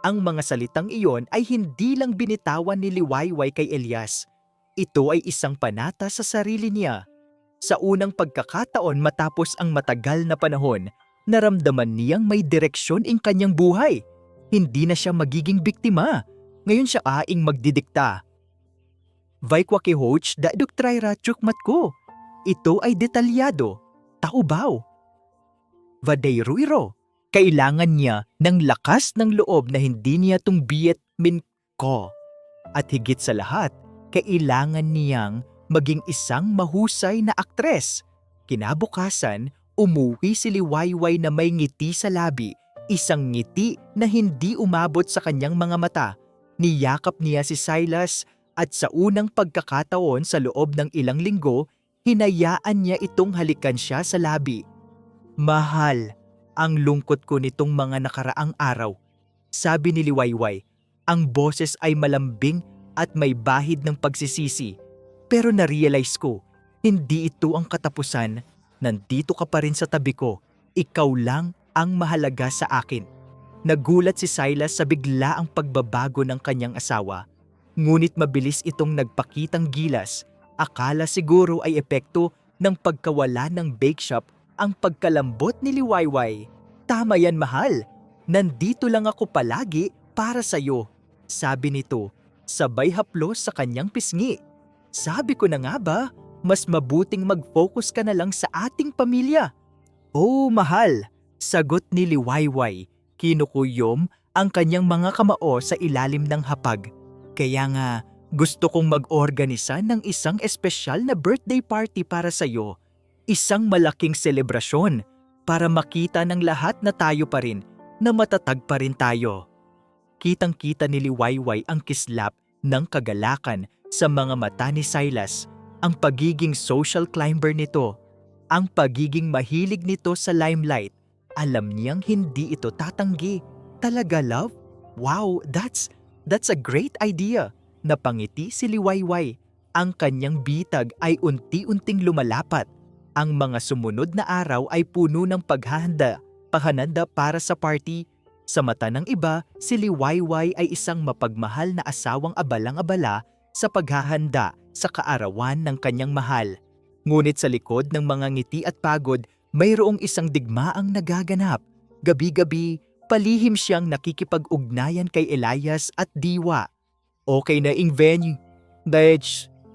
Ang mga salitang iyon ay hindi lang binitawan ni Liwayway kay Elias. Ito ay isang panata sa sarili niya. Sa unang pagkakataon matapos ang matagal na panahon, naramdaman niyang may direksyon ang kanyang buhay. Hindi na siya magiging biktima. Ngayon siya aing magdidikta. Vaikwakihoch da doktrayra chukmat ko. Ito ay detalyado. Taubaw. Vadayruiro. Kailangan niya ng lakas ng loob na hindi niya tungbiet min ko. At higit sa lahat, kailangan niyang maging isang mahusay na aktres. Kinabukasan, umuwi si Liwayway na may ngiti sa labi, isang ngiti na hindi umabot sa kanyang mga mata. Niyakap niya si Silas at sa unang pagkakataon sa loob ng ilang linggo, hinayaan niya itong halikan siya sa labi. Mahal, ang lungkot ko nitong mga nakaraang araw. Sabi ni Liwayway, ang boses ay malambing at may bahid ng pagsisisi. Pero na-realize ko, hindi ito ang katapusan. Nandito ka pa rin sa tabi ko. Ikaw lang ang mahalaga sa akin. Nagulat si Silas sa biglaang pagbabago ng kanyang asawa. Ngunit mabilis itong nagpakitang gilas. Akala siguro ay epekto ng pagkawala ng bake shop ang pagkalambot ni Liwayway. Tama yan, mahal. Nandito lang ako palagi para sa'yo. Sabi nito, sabay haplos sa kanyang pisngi. Sabi ko na nga ba, mas mabuting mag-focus ka na lang sa ating pamilya. Oh, mahal, sagot ni Liwayway. Kinukuyom ang kanyang mga kamao sa ilalim ng hapag. Kaya nga, gusto kong mag-organisa ng isang espesyal na birthday party para sa'yo. Isang malaking selebrasyon para makita ng lahat na tayo pa rin, na matatag pa rin tayo. Kitang-kita ni Liwayway ang kislap ng kagalakan sa mga mata ni Silas, ang pagiging social climber nito, ang pagiging mahilig nito sa limelight. Alam niyang hindi ito tatanggi. Talaga, love? Wow, that's a great idea. Napangiti si Liwayway. Ang kanyang bitag ay unti-unting lumalapat. Ang mga sumunod na araw ay puno ng paghahanda para sa party. Sa mata ng iba, si Liwayway ay isang mapagmahal na asawang abalang-abala sa paghahanda sa kaarawan ng kanyang mahal. Ngunit sa likod ng mga ngiti at pagod, mayroong isang digmaang nagaganap. Gabi-gabi, palihim siyang nakikipag-ugnayan kay Elias at Diwa. Okay na ing venue. Dahil,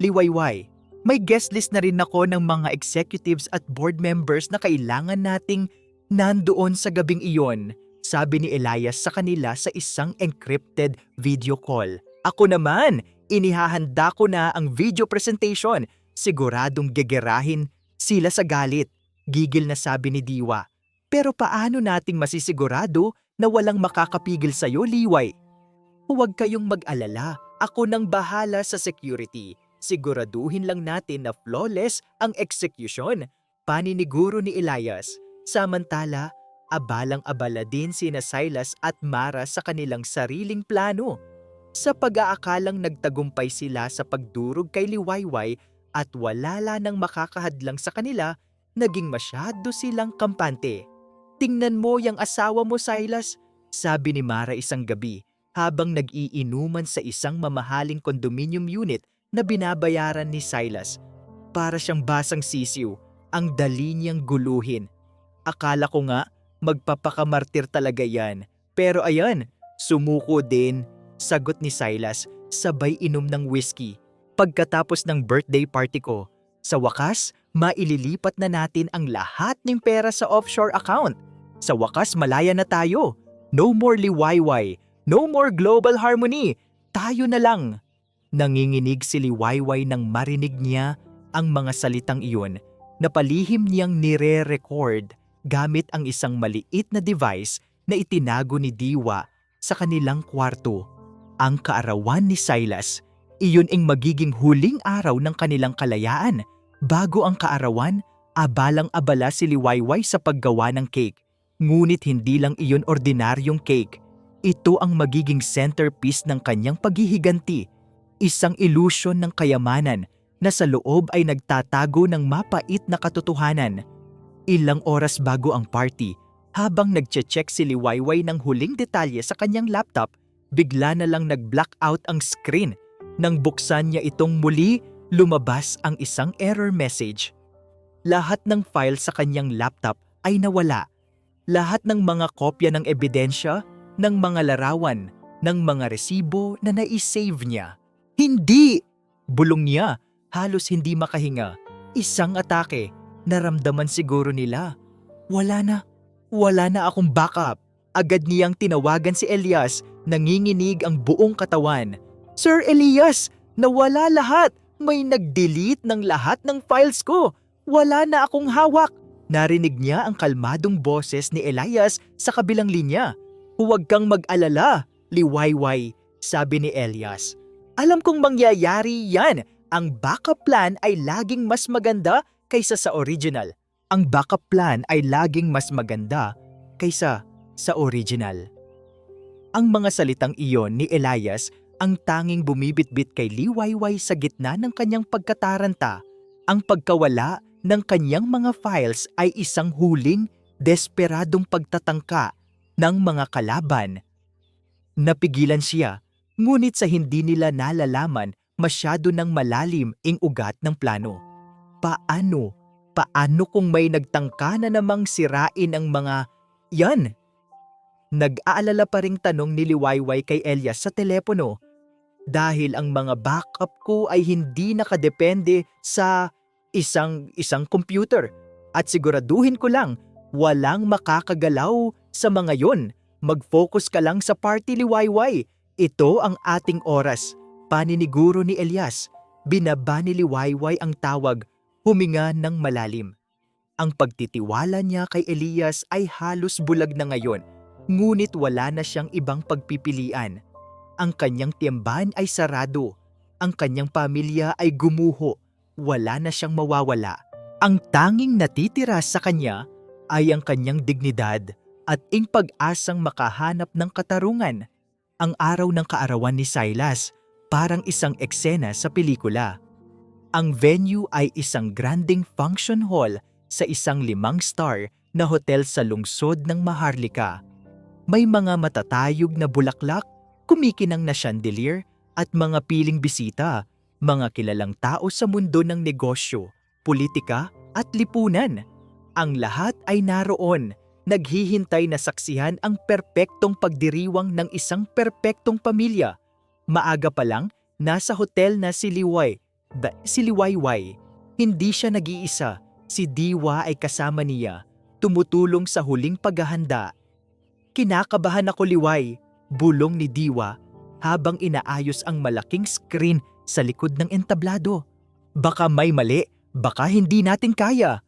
Liwayway, may guest list na rin ako ng mga executives at board members na kailangan nating nandoon sa gabing iyon, sabi ni Elias sa kanila sa isang encrypted video call. Ako naman, inihahanda ko na ang video presentation. Siguradong gegerahin sila sa galit. Gigil na sabi ni Diwa. Pero paano nating masisigurado na walang makakapigil sa'yo, Liway? Huwag kayong mag-alala. Ako nang bahala sa security. Siguraduhin lang natin na flawless ang execution. Paniniguro ni Elias. Samantala, abalang-abala din sina Silas at Mara sa kanilang sariling plano. Sa pag-aakalang nagtagumpay sila sa pagdurog kay Liwayway at wala nang makakahadlang sa kanila, naging masyado silang kampante. Tingnan mo yung asawa mo, Silas, sabi ni Mara isang gabi habang nag-iinuman sa isang mamahaling condominium unit na binabayaran ni Silas. Para siyang basang sisiw, ang dali niyang guluhin. Akala ko nga magpapakamartir talaga yan. Pero ayan, sumuko din, sagot ni Silas sabay inom ng whiskey. Pagkatapos ng birthday party ko, sa wakas, maililipat na natin ang lahat ng pera sa offshore account. Sa wakas malaya na tayo. No more liwayway. No more global harmony. Tayo na lang. Nanginginig si Liwayway nang marinig niya ang mga salitang iyon na palihim niyang nire-record gamit ang isang maliit na device na itinago ni Diwa sa kanilang kwarto. Ang kaarawan ni Silas, iyon ang magiging huling araw ng kanilang kalayaan. Bago ang kaarawan, abalang-abala si Liwayway sa paggawa ng cake. Ngunit hindi lang iyon ordinaryong cake. Ito ang magiging centerpiece ng kanyang paghihiganti. Isang ilusyon ng kayamanan na sa loob ay nagtatago ng mapait na katotohanan. Ilang oras bago ang party, habang nagche-check si Liwayway ng huling detalye sa kanyang laptop, bigla na lang nag-blackout ang screen. Nang buksan niya itong muli, lumabas ang isang error message. Lahat ng file sa kanyang laptop ay nawala. Lahat ng mga kopya ng ebidensya, ng mga larawan, ng mga resibo na nai-save niya. Hindi! Bulong niya, halos hindi makahinga. Isang atake, naramdaman siguro nila. Wala na akong backup. Agad niyang tinawagan si Elias, nanginginig ang buong katawan. Sir Elias, nawala lahat. May nag-delete ng lahat ng files ko. Wala na akong hawak. Narinig niya ang kalmadong boses ni Elias sa kabilang linya. Huwag kang mag-alala, Liwayway, sabi ni Elias. Alam kong mangyayari yan. Ang backup plan ay laging mas maganda kaysa sa original. Ang backup plan ay laging mas maganda kaysa sa original. Ang mga salitang iyon ni Elias ang tanging bumibitbit kay Liwayway sa gitna ng kanyang pagkataranta. Ang pagkawala ng kanyang mga files ay isang huling, desperadong pagtatangka ng mga kalaban. Napigilan siya, ngunit sa hindi nila nalalaman, masyado ng malalim ang ugat ng plano. Paano kung may nagtangka na namang sirain ang mga yan? Nag-aalala pa ring tanong ni Liwayway kay Elias sa telepono. Dahil ang mga backup ko ay hindi nakadepende sa isang computer. At siguraduhin ko lang, walang makakagalaw sa mga yon. Mag-focus ka lang sa party, Liwayway. Ito ang ating oras. Paniniguro ni Elias. Binaba ni Liwayway ang tawag, huminga ng malalim. Ang pagtitiwala niya kay Elias ay halos bulag na ngayon, ngunit wala na siyang ibang pagpipilian. Ang kanyang tiamban ay sarado. Ang kanyang pamilya ay gumuho. Wala na siyang mawawala. Ang tanging natitira sa kanya ay ang kanyang dignidad at ang pag-asang makahanap ng katarungan. Ang araw ng kaarawan ni Silas, parang isang eksena sa pelikula. Ang venue ay isang granding function hall sa isang 5-star na hotel sa lungsod ng Maharlika. May mga matatayog na bulaklak, kumikinang na chandelier at mga piling bisita, mga kilalang tao sa mundo ng negosyo, politika at lipunan. Ang lahat ay naroon, naghihintay na saksihan ang perpektong pagdiriwang ng isang perpektong pamilya. Maaga pa lang, nasa hotel na si Liwayway. Hindi siya nag-iisa. Si Diwa ay kasama niya, tumutulong sa huling paghahanda. Kinakabahan ako, Liway, bulong ni Diwa habang inaayos ang malaking screen sa likod ng entablado. Baka may mali, baka hindi natin kaya.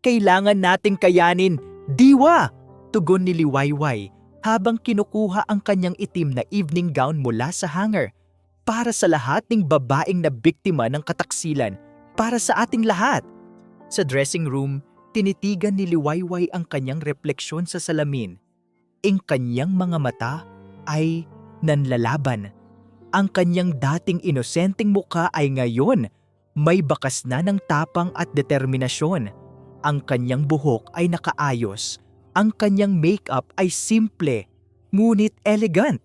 Kailangan nating kayanin, Diwa! Tugon ni Liwayway habang kinukuha ang kanyang itim na evening gown mula sa hanger. Para sa lahat ng babaeng na biktima ng kataksilan, para sa ating lahat. Sa dressing room, tinitigan ni Liwayway ang kanyang refleksyon sa salamin. Ang kanyang mga mata ay nanlalaban. Ang kanyang dating inosenteng mukha ay ngayon may bakas na ng tapang at determinasyon. Ang kanyang buhok ay nakaayos. Ang kanyang makeup ay simple, ngunit elegant.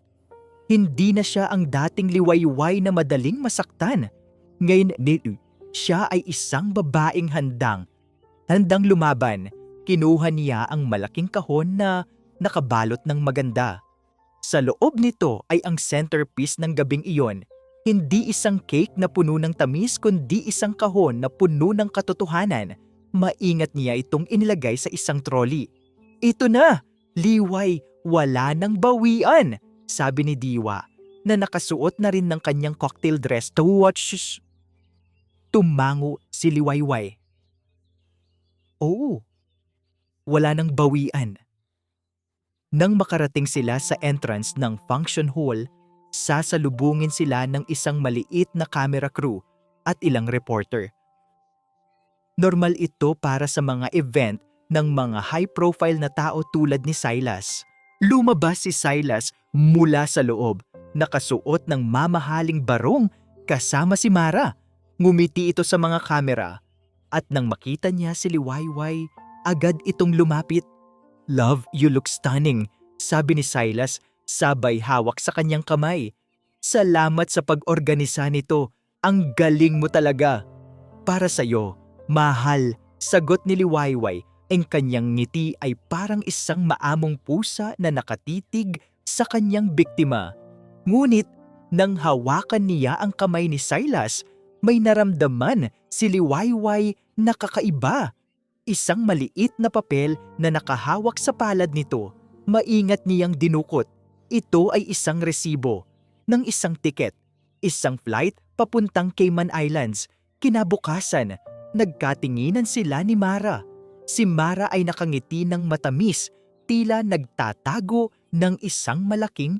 Hindi na siya ang dating Liwayway na madaling masaktan. Ngayon, siya ay isang babaeng handang lumaban. Kinuha niya ang malaking kahon na nakabalot ng maganda. Sa loob nito ay ang centerpiece ng gabing iyon, hindi isang cake na puno ng tamis kundi isang kahon na puno ng katotohanan. Maingat niya itong inilagay sa isang trolley. Ito na! Liway, wala nang bawian, sabi ni Diwa na nakasuot na rin ng kanyang cocktail dress to watch. Tumango si Liwayway. Oo, wala nang bawian. Nang makarating sila sa entrance ng function hall, sasalubungin sila ng isang maliit na camera crew at ilang reporter. Normal ito para sa mga event ng mga high-profile na tao tulad ni Silas. Lumabas si Silas mula sa loob, nakasuot ng mamahaling barong kasama si Mara. Ngumiti ito sa mga kamera at nang makita niya si Liwayway, agad itong lumapit. "Love, you look stunning," sabi ni Silas sabay hawak sa kanyang kamay. "Salamat sa pag-organisa nito. Ang galing mo talaga." "Para sa'yo, mahal," sagot ni Liwayway. Ang kanyang ngiti ay parang isang maamong pusa na nakatitig sa kanyang biktima. Ngunit nang hawakan niya ang kamay ni Silas, may naramdaman si Liwayway na kakaiba. Isang maliit na papel na nakahawak sa palad nito. Maingat niyang dinukot. Ito ay isang resibo ng isang tiket, isang flight papuntang Cayman Islands. Kinabukasan, nagkatinginan sila ni Mara. Si Mara ay nakangiti ng matamis, tila nagtatago ng isang malaking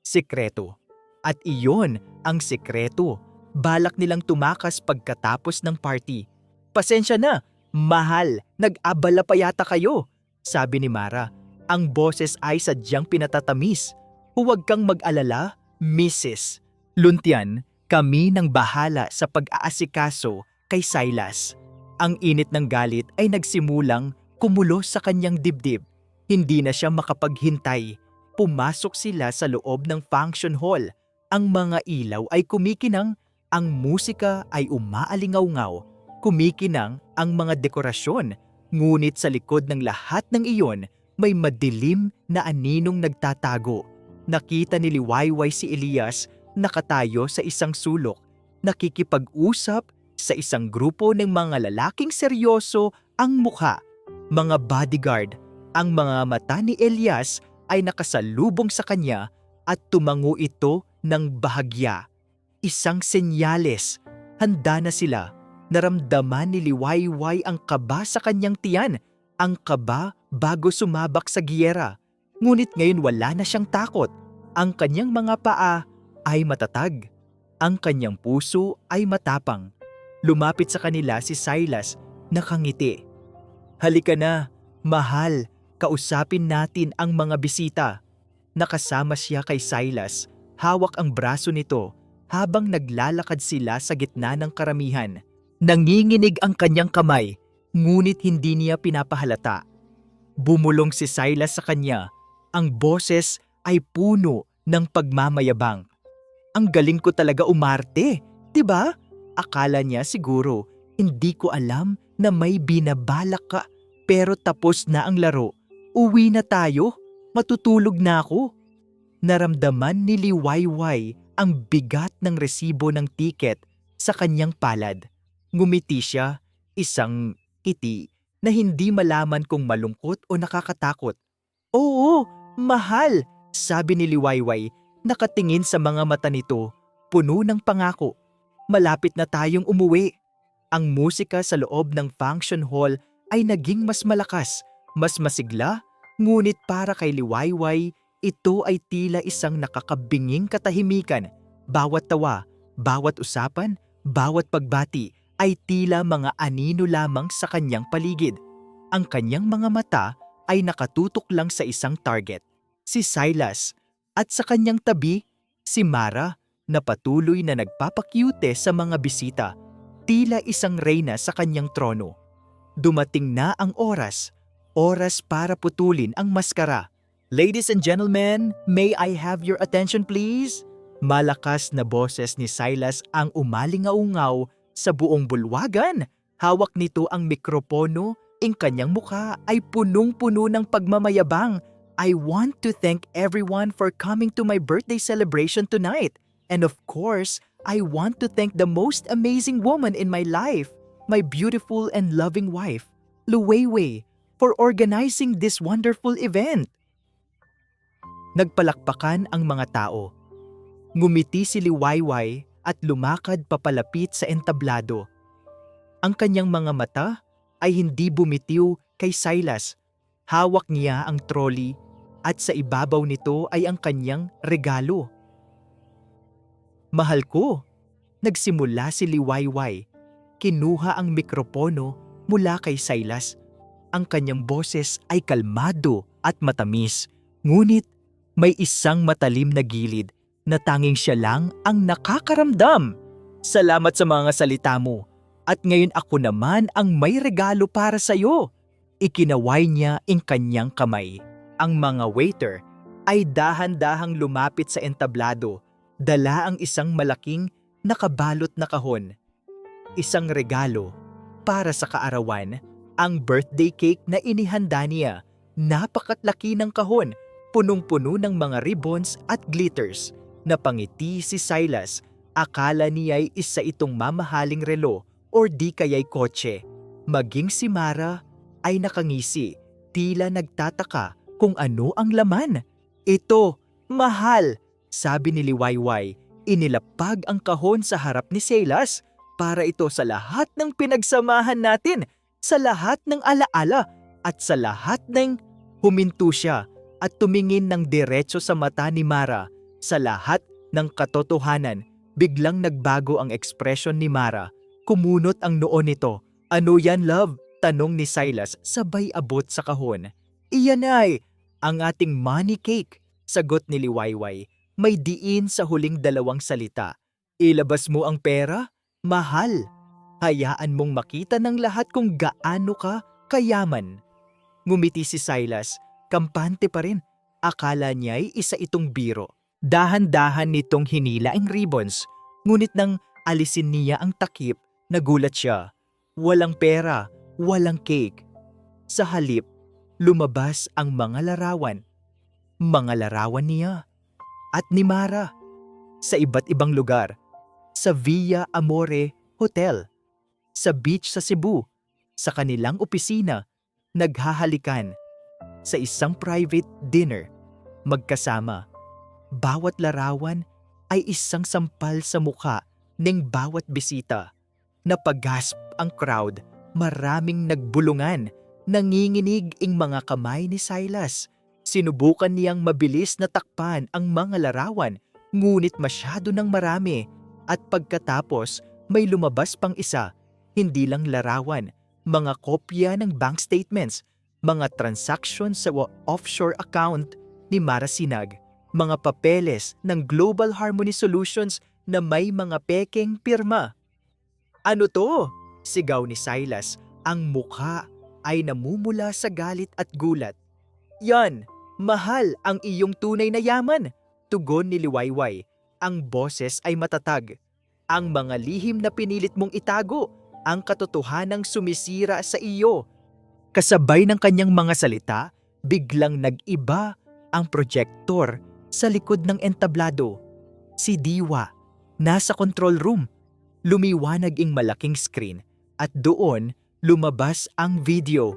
sikreto. At iyon ang sikreto. Balak nilang tumakas pagkatapos ng party. "Pasensya na, mahal, nag-abala pa yata kayo," sabi ni Mara. Ang boses ay sadyang pinatatamis. "Huwag kang mag-alala, Mrs. Luntian, kami nang bahala sa pag-aasikaso kay Silas." Ang init ng galit ay nagsimulang kumulo sa kanyang dibdib. Hindi na siya makapaghintay. Pumasok sila sa loob ng function hall. Ang mga ilaw ay kumikinang, ang musika ay umaalingaw-ngaw. Kumikinang ang mga dekorasyon. Ngunit sa likod ng lahat ng iyon, may madilim na aninong nagtatago. Nakita ni Liwayway si Elias nakatayo sa isang sulok, nakikipag-usap sa isang grupo ng mga lalaking seryoso ang mukha. Mga bodyguard. Ang mga mata ni Elias ay nakasalubong sa kanya at tumango ito ng bahagya. Isang senyales. Handa na sila. Naramdaman ni Liwayway ang kaba sa kanyang tiyan. Ang kaba bago sumabak sa giyera. Ngunit ngayon wala na siyang takot. Ang kanyang mga paa ay matatag. Ang kanyang puso ay matapang. Lumapit sa kanila si Silas, nakangiti. "Halika na, mahal, kausapin natin ang mga bisita." Nakasama siya kay Silas, hawak ang braso nito habang naglalakad sila sa gitna ng karamihan. Nanginginig ang kanyang kamay, ngunit hindi niya pinapahalata. Bumulong si Silas sa kanya, ang boses ay puno ng pagmamayabang. "Ang galing ko talaga umarte, 'di ba? Akala niya siguro, hindi ko alam na may binabalak ka, pero tapos na ang laro. Uwi na tayo, matutulog na ako." Naramdaman ni Liwayway ang bigat ng resibo ng tiket sa kanyang palad. Ngumiti siya, isang ngiti na hindi malaman kung malungkot o nakakatakot. "Oo, mahal," sabi ni Liwayway, nakatingin sa mga mata nito, puno ng pangako. "Malapit na tayong umuwi." Ang musika sa loob ng function hall ay naging mas malakas, mas masigla, ngunit para kay Liwayway, ito ay tila isang nakakabinging katahimikan. Bawat tawa, bawat usapan, bawat pagbati ay tila mga anino lamang sa kanyang paligid. Ang kanyang mga mata ay nakatutok lang sa isang target, si Silas, at sa kanyang tabi, si Mara, na patuloy na nagpapakyute sa mga bisita, tila isang reyna sa kanyang trono. Dumating na ang oras para putulin ang maskara. "Ladies and gentlemen, may I have your attention please?" Malakas na boses ni Silas ang umalingaungaw sa buong bulwagan. Hawak nito ang mikropono, ang kanyang mukha ay punong-puno ng pagmamayabang. "I want to thank everyone for coming to my birthday celebration tonight. And of course, I want to thank the most amazing woman in my life, my beautiful and loving wife, Liwayway, for organizing this wonderful event." Nagpalakpakan ang mga tao. Ngumiti si Liwayway at lumakad papalapit sa entablado. Ang kanyang mga mata ay hindi bumitiw kay Silas. Hawak niya ang trolley at sa ibabaw nito ay ang kanyang regalo. "Mahal ko," nagsimula si Liwayway. Kinuha ang mikropono mula kay Silas. Ang kanyang boses ay kalmado at matamis, ngunit may isang matalim na gilid na tanging siya lang ang nakakaramdam. "Salamat sa mga salita mo. At ngayon ako naman ang may regalo para sa iyo." Ikinaway niya ang kanyang kamay. Ang mga waiter ay dahan-dahang lumapit sa entablado. Dala ang isang malaking nakabalot na kahon. Isang regalo para sa kaarawan, ang birthday cake na inihanda niya. Napakatlaki ng kahon, punong-puno ng mga ribbons at glitters. Napangiti si Silas. Akala niya'y isa itong mamahaling relo or di kaya'y kotse. Maging si Mara ay nakangisi, tila nagtataka kung ano ang laman. "Ito, mahal," sabi ni Liwayway. Inilapag ang kahon sa harap ni Silas. "Para ito sa lahat ng pinagsamahan natin, sa lahat ng alaala, at sa lahat ng..." Huminto siya at tumingin ng diretso sa mata ni Mara. Sa lahat ng katotohanan, biglang nagbago ang ekspresyon ni Mara. Kumunot ang noo nito. "Ano yan, love?" tanong ni Silas sabay abot sa kahon. "Iyan ay ang ating money cake," sagot ni Liwayway. May diin sa huling dalawang salita. "Ilabas mo ang pera, mahal. Hayaan mong makita ng lahat kung gaano ka kayaman." Ngumiti si Silas, kampante pa rin. Akala niya'y isa itong biro. Dahan-dahan nitong hinila ang ribbons, ngunit nang alisin niya ang takip, nagulat siya. Walang pera, walang cake. Sa halip, lumabas ang mga larawan. Mga larawan niya at ni Mara sa iba't ibang lugar. Sa Villa Amore Hotel, sa beach sa Cebu, sa kanilang opisina, naghahalikan, sa isang private dinner, magkasama. Bawat larawan ay isang sampal sa mukha ng bawat bisita. Napagasp ang crowd, maraming nagbulungan, nanginginig ang mga kamay ni Silas. Sinubukan niyang mabilis na takpan ang mga larawan, ngunit masyado ng marami. At pagkatapos, may lumabas pang isa, hindi lang larawan, mga kopya ng bank statements, mga transactions sa offshore account ni Mara Sinag, mga papeles ng Global Harmony Solutions na may mga pekeng pirma. "Ano to?" sigaw ni Silas. Ang mukha ay namumula sa galit at gulat. "Yan, mahal, ang iyong tunay na yaman," tugon ni Liwayway. Ang boses ay matatag. "Ang mga lihim na pinilit mong itago, ang katotohanang sumisira sa iyo." Kasabay ng kanyang mga salita, biglang nag-iba ang projector sa likod ng entablado. Si Diwa, nasa control room. Lumiwanag ang malaking screen at doon lumabas ang video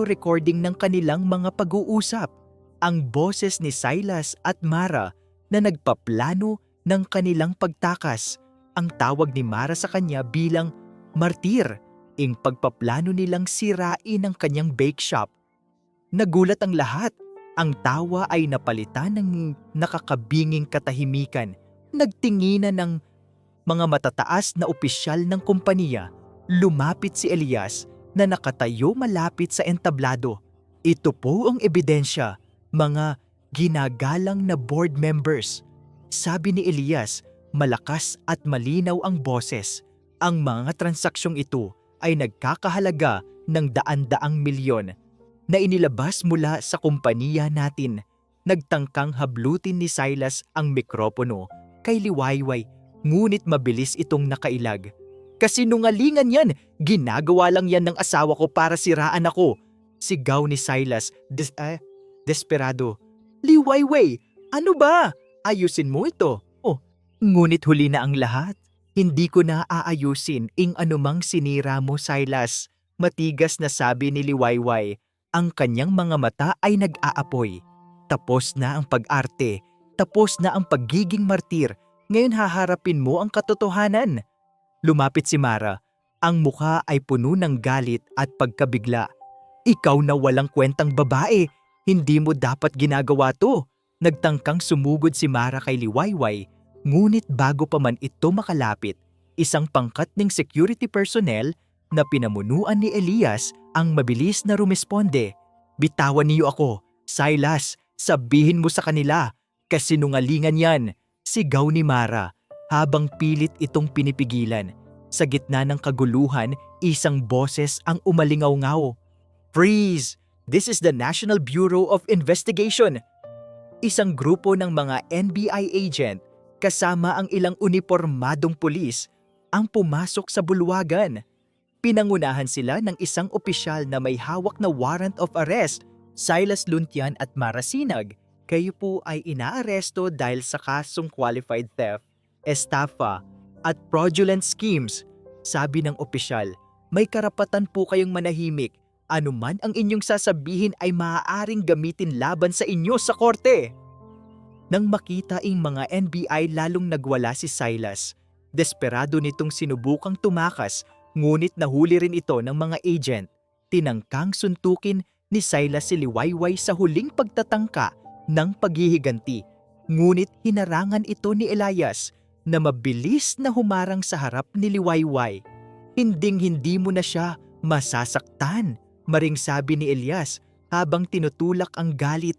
recording ng kanilang mga pag-uusap. Ang boses ni Silas at Mara na nagpaplano ng kanilang pagtakas. Ang tawag ni Mara sa kanya bilang martir, ing pagpaplano nilang sirain ang kanyang bake shop. Nagulat ang lahat. Ang tawa ay napalitan ng nakakabinging katahimikan. Nagtinginan ng mga matataas na opisyal ng kumpanya. Lumapit si Elias na nakatayo malapit sa entablado. "Ito po ang ebidensya, mga ginagalang na board members," sabi ni Elias, malakas at malinaw ang boses. "Ang mga transaksyong ito ay nagkakahalaga ng daan-daang milyon na inilabas mula sa kumpanya natin." Nagtangkang hablutin ni Silas ang mikropono kay Liwayway, ngunit mabilis itong nakailag. "Kasinungalingan yan! Ginagawa lang yan ng asawa ko para siraan ako!" sigaw ni Silas, desperado. "Liwayway, ano ba? Ayusin mo ito." Ngunit huli na ang lahat. "Hindi ko na aayusin ing anumang sinira mo, Silas," matigas na sabi ni Liwayway. Ang kanyang mga mata ay nag-aapoy. Tapos na ang pag-arte, tapos na ang pagiging martir, ngayon haharapin mo ang katotohanan. Lumapit si Mara. Ang mukha ay puno ng galit at pagkabigla. Ikaw na walang kwentang babae, hindi mo dapat ginagawa to. Nagtangkang sumugod si Mara kay Liwayway, ngunit bago pa man ito makalapit, isang pangkat ng security personnel na pinamunuan ni Elias ang mabilis na rumesponde. Bitawan niyo ako, Silas, sabihin mo sa kanila, kasinungalingan yan, sigaw ni Mara habang pilit itong pinipigilan. Sa gitna ng kaguluhan, isang boses ang umalingaw-ngaw. Freeze! This is the National Bureau of Investigation. Isang grupo ng mga NBI agent kasama ang ilang unipormadong pulis ang pumasok sa bulwagan. Pinangunahan sila ng isang opisyal na may hawak na warrant of arrest. Silas Luntian at Mara Sinag, kayo po ay inaaresto dahil sa kasong qualified theft, estafa at fraudulent schemes. Sabi ng opisyal, may karapatan po kayong manahimik. Anuman ang inyong sasabihin ay maaaring gamitin laban sa inyo sa korte. Nang makita ang mga NBI lalong nagwala si Silas, desperado nitong sinubukang tumakas, ngunit nahuli rin ito ng mga agent. Tinangkang suntukin ni Silas si Liwayway sa huling pagtatangka ng paghihiganti, ngunit hinarangan ito ni Elias na mabilis na humarang sa harap ni Liwayway. Hinding-hindi mo na siya masasaktan, maring sabi ni Elias habang tinutulak ang galit.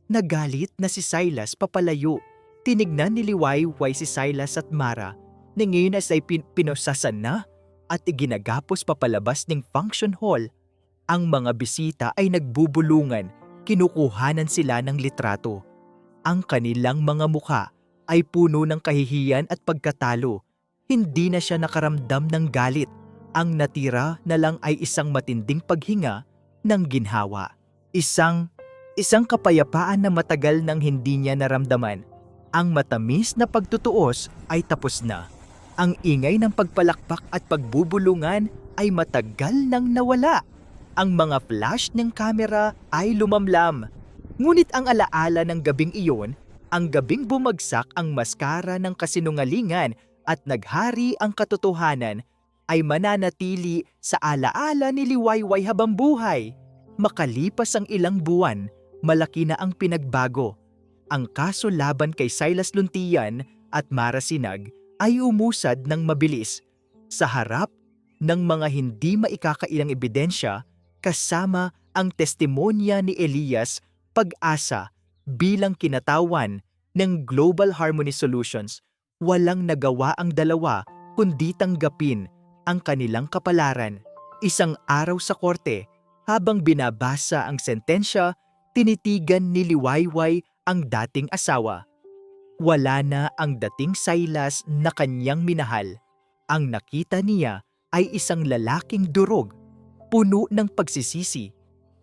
Nagalit na si Silas papalayo. Tinignan ni Liwayway si Silas at Mara na ngayon ay pinosasan na at iginagapos papalabas ng function hall. Ang mga bisita ay nagbubulungan, kinukuhanan sila ng litrato. Ang kanilang mga mukha ay puno ng kahihiyan at pagkatalo. Hindi na siya nakaramdam ng galit. Ang natira na lang ay isang matinding paghinga ng ginhawa. Isang kapayapaan na matagal nang hindi niya naramdaman. Ang matamis na pagtutuos ay tapos na. Ang ingay ng pagpalakpak at pagbubulungan ay matagal nang nawala. Ang mga flash ng kamera ay lumamlam. Ngunit ang alaala ng gabing iyon, ang gabing bumagsak ang maskara ng kasinungalingan at naghari ang katotohanan, ay mananatili sa alaala ni Liwayway habang buhay. Makalipas ang ilang buwan, malaki na ang pinagbago. Ang kaso laban kay Silas Luntian at Mara Sinag ay umusad ng mabilis. Sa harap ng mga hindi maikakailang ebidensya, kasama ang testimonya ni Elias Pag-asa bilang kinatawan ng Global Harmony Solutions, walang nagawa ang dalawa kundi tanggapin ang kanilang kapalaran. Isang araw sa korte, habang binabasa ang sentensya, tinitigan ni Liwayway ang dating asawa. Wala na ang dating Silas na kanyang minahal. Ang nakita niya ay isang lalaking durog, puno ng pagsisisi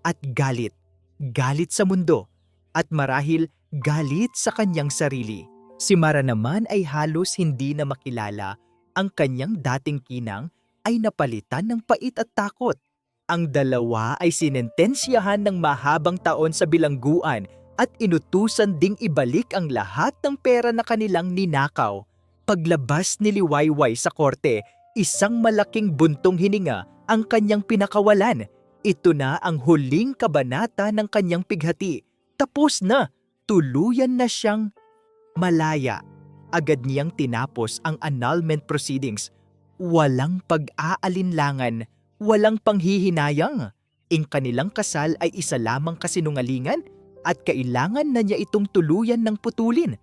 at galit. Galit sa mundo at marahil galit sa kanyang sarili. Si Mara naman ay halos hindi na makilala. Ang kanyang dating kinang ay napalitan ng pait at takot. Ang dalawa ay sinentensyahan ng mahabang taon sa bilangguan at inutusan ding ibalik ang lahat ng pera na kanilang ninakaw. Paglabas ni Liwayway sa korte, isang malaking buntong hininga ang kanyang pinakawalan. Ito na ang huling kabanata ng kanyang pighati. Tapos na, tuluyan na siyang malaya. Agad niyang tinapos ang annulment proceedings. Walang pag-aalinlangan, walang panghihinayang. Ang kanilang kasal ay isa lamang kasinungalingan at kailangan na niya itong tuluyan ng putulin.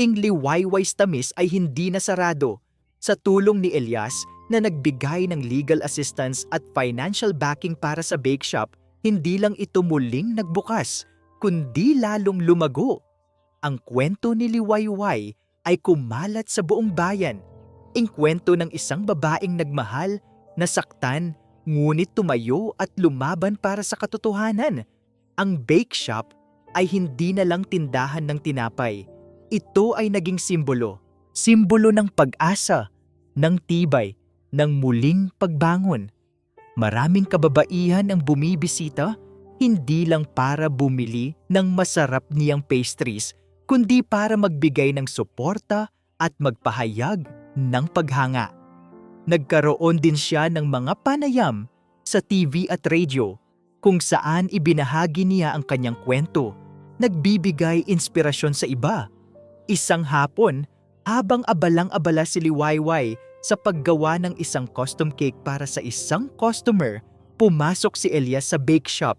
Ang Liwayway's tamis ay hindi nasarado. Sa tulong ni Elias na nagbigay ng legal assistance at financial backing para sa bake shop, hindi lang ito muling nagbukas, kundi lalong lumago. Ang kwento ni Liwayway ay kumalat sa buong bayan. Ang kwento ng isang babaeng nagmahal, nasaktan, ngunit tumayo at lumaban para sa katotohanan. Ang bake shop ay hindi na lang tindahan ng tinapay. Ito ay naging simbolo. Simbolo ng pag-asa, ng tibay, ng muling pagbangon. Maraming kababaihan ang bumibisita, Hindi lang para bumili ng masarap niyang pastries, kundi para magbigay ng suporta at magpahayag ng paghanga. Nagkaroon din siya ng mga panayam sa TV at radio kung saan ibinahagi niya ang kanyang kwento, nagbibigay inspirasyon sa iba. Isang hapon, habang abalang-abala si Liwayway sa paggawa ng isang custom cake para sa isang customer, pumasok si Elias sa bake shop.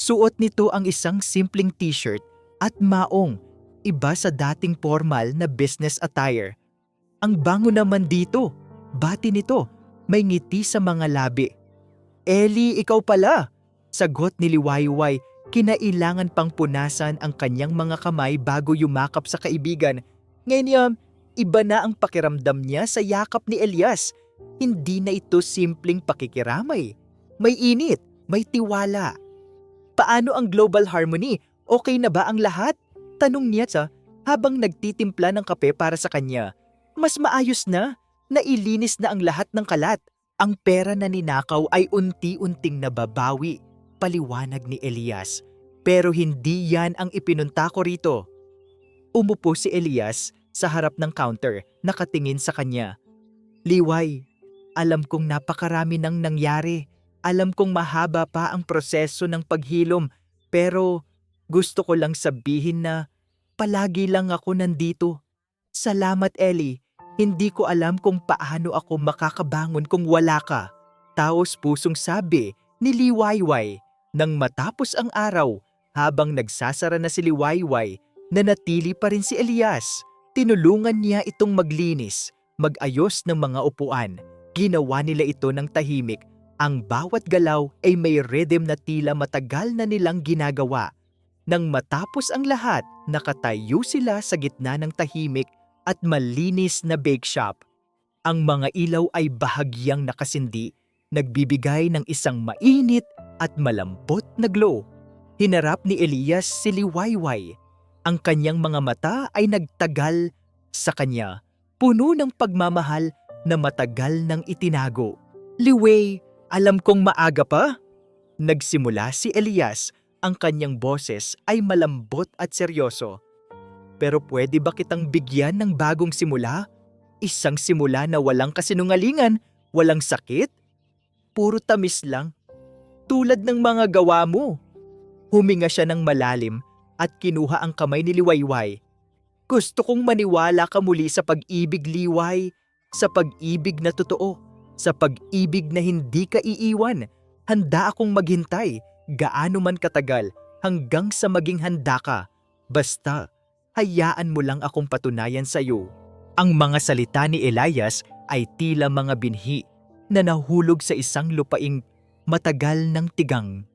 Suot nito ang isang simpleng t-shirt at maong, iba sa dating formal na business attire. Ang bango naman dito, bati nito, may ngiti sa mga labi. "Ellie, ikaw pala!" Sagot ni Liwayway, kinailangan pang punasan ang kanyang mga kamay bago yumakap sa kaibigan. Ngayon, iba na ang pakiramdam niya sa yakap ni Elias. Hindi na ito simpleng pakikiramay. May init, may tiwala. "Paano ang global harmony? Okay na ba ang lahat?" Tanong niya habang nagtitimpla ng kape para sa kanya. "Mas maayos na. Nailinis na ang lahat ng kalat. Ang pera na ninakaw ay unti-unting nababawi," paliwanag ni Elias. "Pero hindi yan ang ipinunta ko rito." Umupo si Elias sa harap ng counter, nakatingin sa kanya. "Liway, alam kong napakarami nang nangyari. Alam kong mahaba pa ang proseso ng paghilom, pero gusto ko lang sabihin na palagi lang ako nandito. Salamat, Ellie. Hindi ko alam kung paano ako makakabangon kung wala ka." Taos pusong sabi ni Liwayway. Nang matapos ang araw, habang nagsasara na si Liwayway, nanatili pa rin si Elias. Tinulungan niya itong maglinis, mag-ayos ng mga upuan. Ginawa nila ito ng tahimik. Ang bawat galaw ay may rhythm na tila matagal na nilang ginagawa. Nang matapos ang lahat, nakatayo sila sa gitna ng tahimik at malinis na bake shop. Ang mga ilaw ay bahagyang nakasindi, nagbibigay ng isang mainit at malambot na glow. Hinarap ni Elias si Liwayway. Ang kanyang mga mata ay nagtagal sa kanya, puno ng pagmamahal na matagal nang itinago. "Liway, alam kong maaga pa." Nagsimula si Elias, ang kanyang boses ay malambot at seryoso. "Pero pwede ba kitang bigyan ng bagong simula? Isang simula na walang kasinungalingan, walang sakit, puro tamis lang, tulad ng mga gawa mo." Huminga siya ng malalim at kinuha ang kamay ni Liwayway. "Gusto kong maniwala ka muli sa pag-ibig, Liway. Sa pag-ibig na totoo. Sa pag-ibig na hindi ka iiwan. Handa akong maghintay, gaano man katagal, hanggang sa maging handa ka. Basta, hayaan mo lang akong patunayan sa iyo." Ang mga salita ni Elias ay tila mga binhi na nahulog sa isang lupaing matagal ng tigang.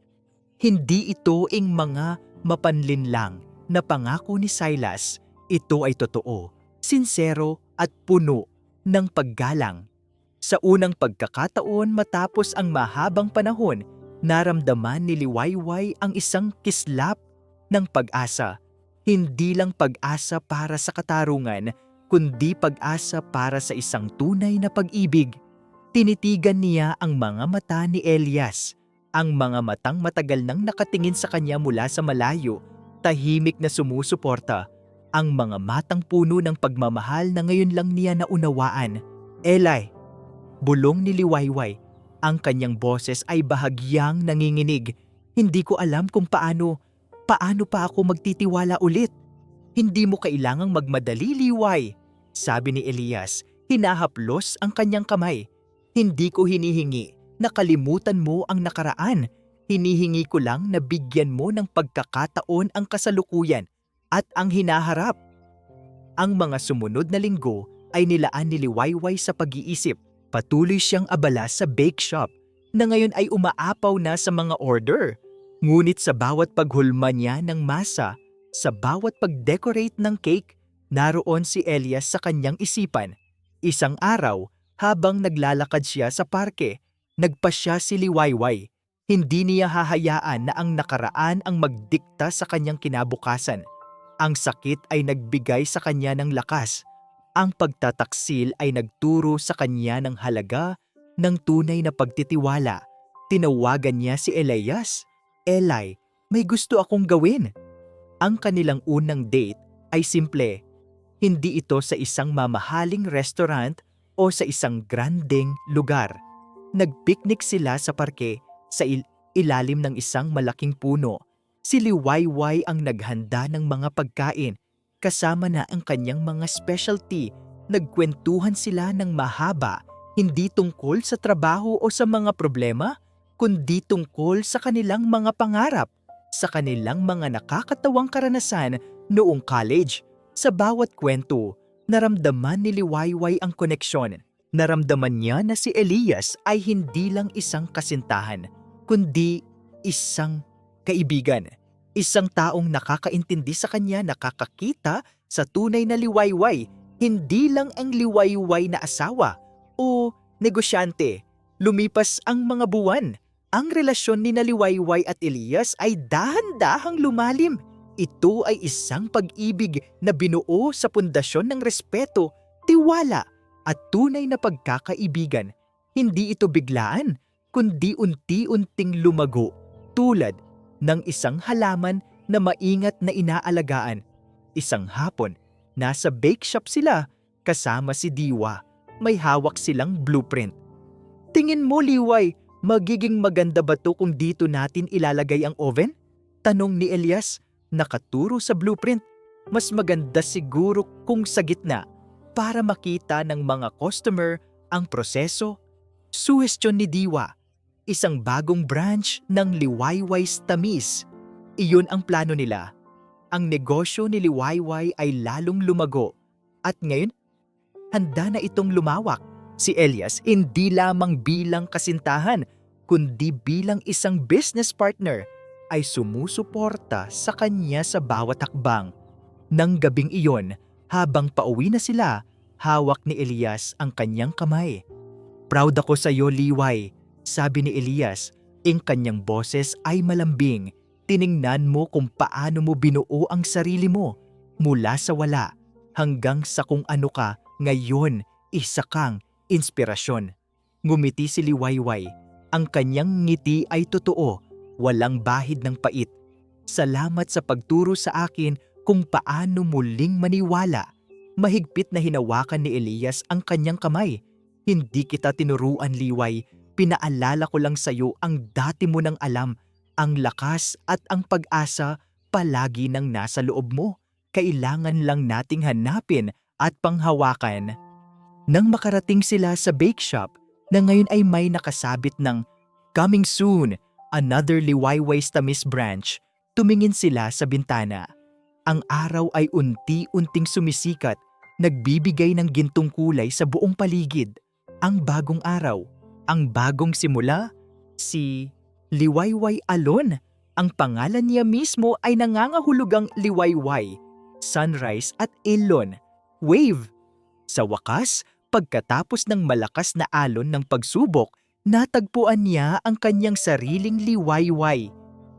Hindi ito mga mapanlinlang na pangako ni Silas. Ito ay totoo, sinsero at puno ng paggalang. Sa unang pagkakataon matapos ang mahabang panahon, naramdaman ni Liwayway ang isang kislap ng pag-asa. Hindi lang pag-asa para sa katarungan, kundi pag-asa para sa isang tunay na pag-ibig. Tinitigan niya ang mga mata ni Elias, ang mga matang matagal nang nakatingin sa kanya mula sa malayo, tahimik na sumusuporta, ang mga matang puno ng pagmamahal na ngayon lang niya naunawaan. "Eli," bulong ni Liwayway. Ang kanyang boses ay bahagyang nanginginig. "Hindi ko alam kung paano pa ako magtitiwala ulit." "Hindi mo kailangang magmadali, Liway," sabi ni Elias, hinahaplos ang kanyang kamay. "Hindi ko hinihingi na kalimutan mo ang nakaraan. Hinihingi ko lang na bigyan mo ng pagkakataon ang kasalukuyan at ang hinaharap." Ang mga sumunod na linggo ay nilaan ni Liwayway sa pag-iisip. Patuloy siyang abala sa bake shop na ngayon ay umaapaw na sa mga order. Ngunit sa bawat paghulma niya ng masa, sa bawat pag-decorate ng cake, naroon si Elias sa kanyang isipan. Isang araw, habang naglalakad siya sa parke, nagpasya si Liwayway. Hindi niya hahayaan na ang nakaraan ang magdikta sa kanyang kinabukasan. Ang sakit ay nagbigay sa kanya ng lakas. Ang pagtataksil ay nagturo sa kanya ng halaga ng tunay na pagtitiwala. Tinawagan niya si Elias. Eli, may gusto akong gawin. Ang kanilang unang date ay simple. Hindi ito sa isang mamahaling restaurant o sa isang grandeng lugar. Nagpiknik sila sa parke sa ilalim ng isang malaking puno. Si Liwayway ang naghanda ng mga pagkain, kasama na ang kanyang mga specialty. Nagkwentuhan sila ng mahaba, hindi tungkol sa trabaho o sa mga problema, kundi tungkol sa kanilang mga pangarap, sa kanilang mga nakakatawang karanasan noong college. Sa bawat kwento, naramdaman ni Liwayway ang koneksyon. Naramdaman niya na si Elias ay hindi lang isang kasintahan, kundi isang kaibigan. Isang taong nakakaintindi sa kanya, nakakakita sa tunay na Liwayway, hindi lang ang Liwayway na asawa o negosyante. Lumipas ang mga buwan. Ang relasyon ni Liwayway at Elias ay dahan-dahang lumalim. Ito ay isang pag-ibig na binuo sa pundasyon ng respeto, tiwala at tunay na pagkakaibigan. Hindi ito biglaan, kundi unti-unting lumago tulad ng isang halaman na maingat na inaalagaan. Isang hapon, nasa bake shop sila kasama si Diwa. May hawak silang blueprint. Tingin mo, Liway, magiging maganda ba to kung dito natin ilalagay ang oven? Tanong ni Elias. Nakaturo sa blueprint. Mas maganda siguro kung sa gitna para makita ng mga customer ang proseso. Suhestyon ni Diwa, isang bagong branch ng Liwayway's Tamis. Iyon ang plano nila. Ang negosyo ni Liwayway ay lalong lumago at ngayon, handa na itong lumawak. Si Elias hindi lamang bilang kasintahan, kundi bilang isang business partner ay sumusuporta sa kanya sa bawat hakbang. Nang gabing iyon, habang pauwi na sila, hawak ni Elias ang kanyang kamay. Proud ako sa iyo, Liway, sabi ni Elias. Ang kanyang boses ay malambing. Tiningnan mo kung paano mo binuo ang sarili mo. Mula sa wala hanggang sa kung ano ka, ngayon isa kang inspirasyon. Ngumiti si Liwayway. Ang kanyang ngiti ay totoo. Walang bahid ng pait. Salamat sa pagturo sa akin kung paano muling maniwala. Mahigpit na hinawakan ni Elias ang kanyang kamay. Hindi kita tinuruan, Liway. Pinaalala ko lang sa iyo ang dati mo nang alam. Ang lakas at ang pag-asa palagi nang nasa loob mo. Kailangan lang nating hanapin at panghawakan. Nang makarating sila sa bake shop na ngayon ay may nakasabit ng "Coming soon, another Liwayway's Tamis branch," tumingin sila sa bintana. Ang araw ay unti-unting sumisikat, nagbibigay ng gintong kulay sa buong paligid. Ang bagong araw, ang bagong simula, si Liwayway Alon. Ang pangalan niya mismo ay nangangahulugang Liwayway, Sunrise at Elon, Wave. Sa wakas, pagkatapos ng malakas na alon ng pagsubok, natagpuan niya ang kanyang sariling Liwayway.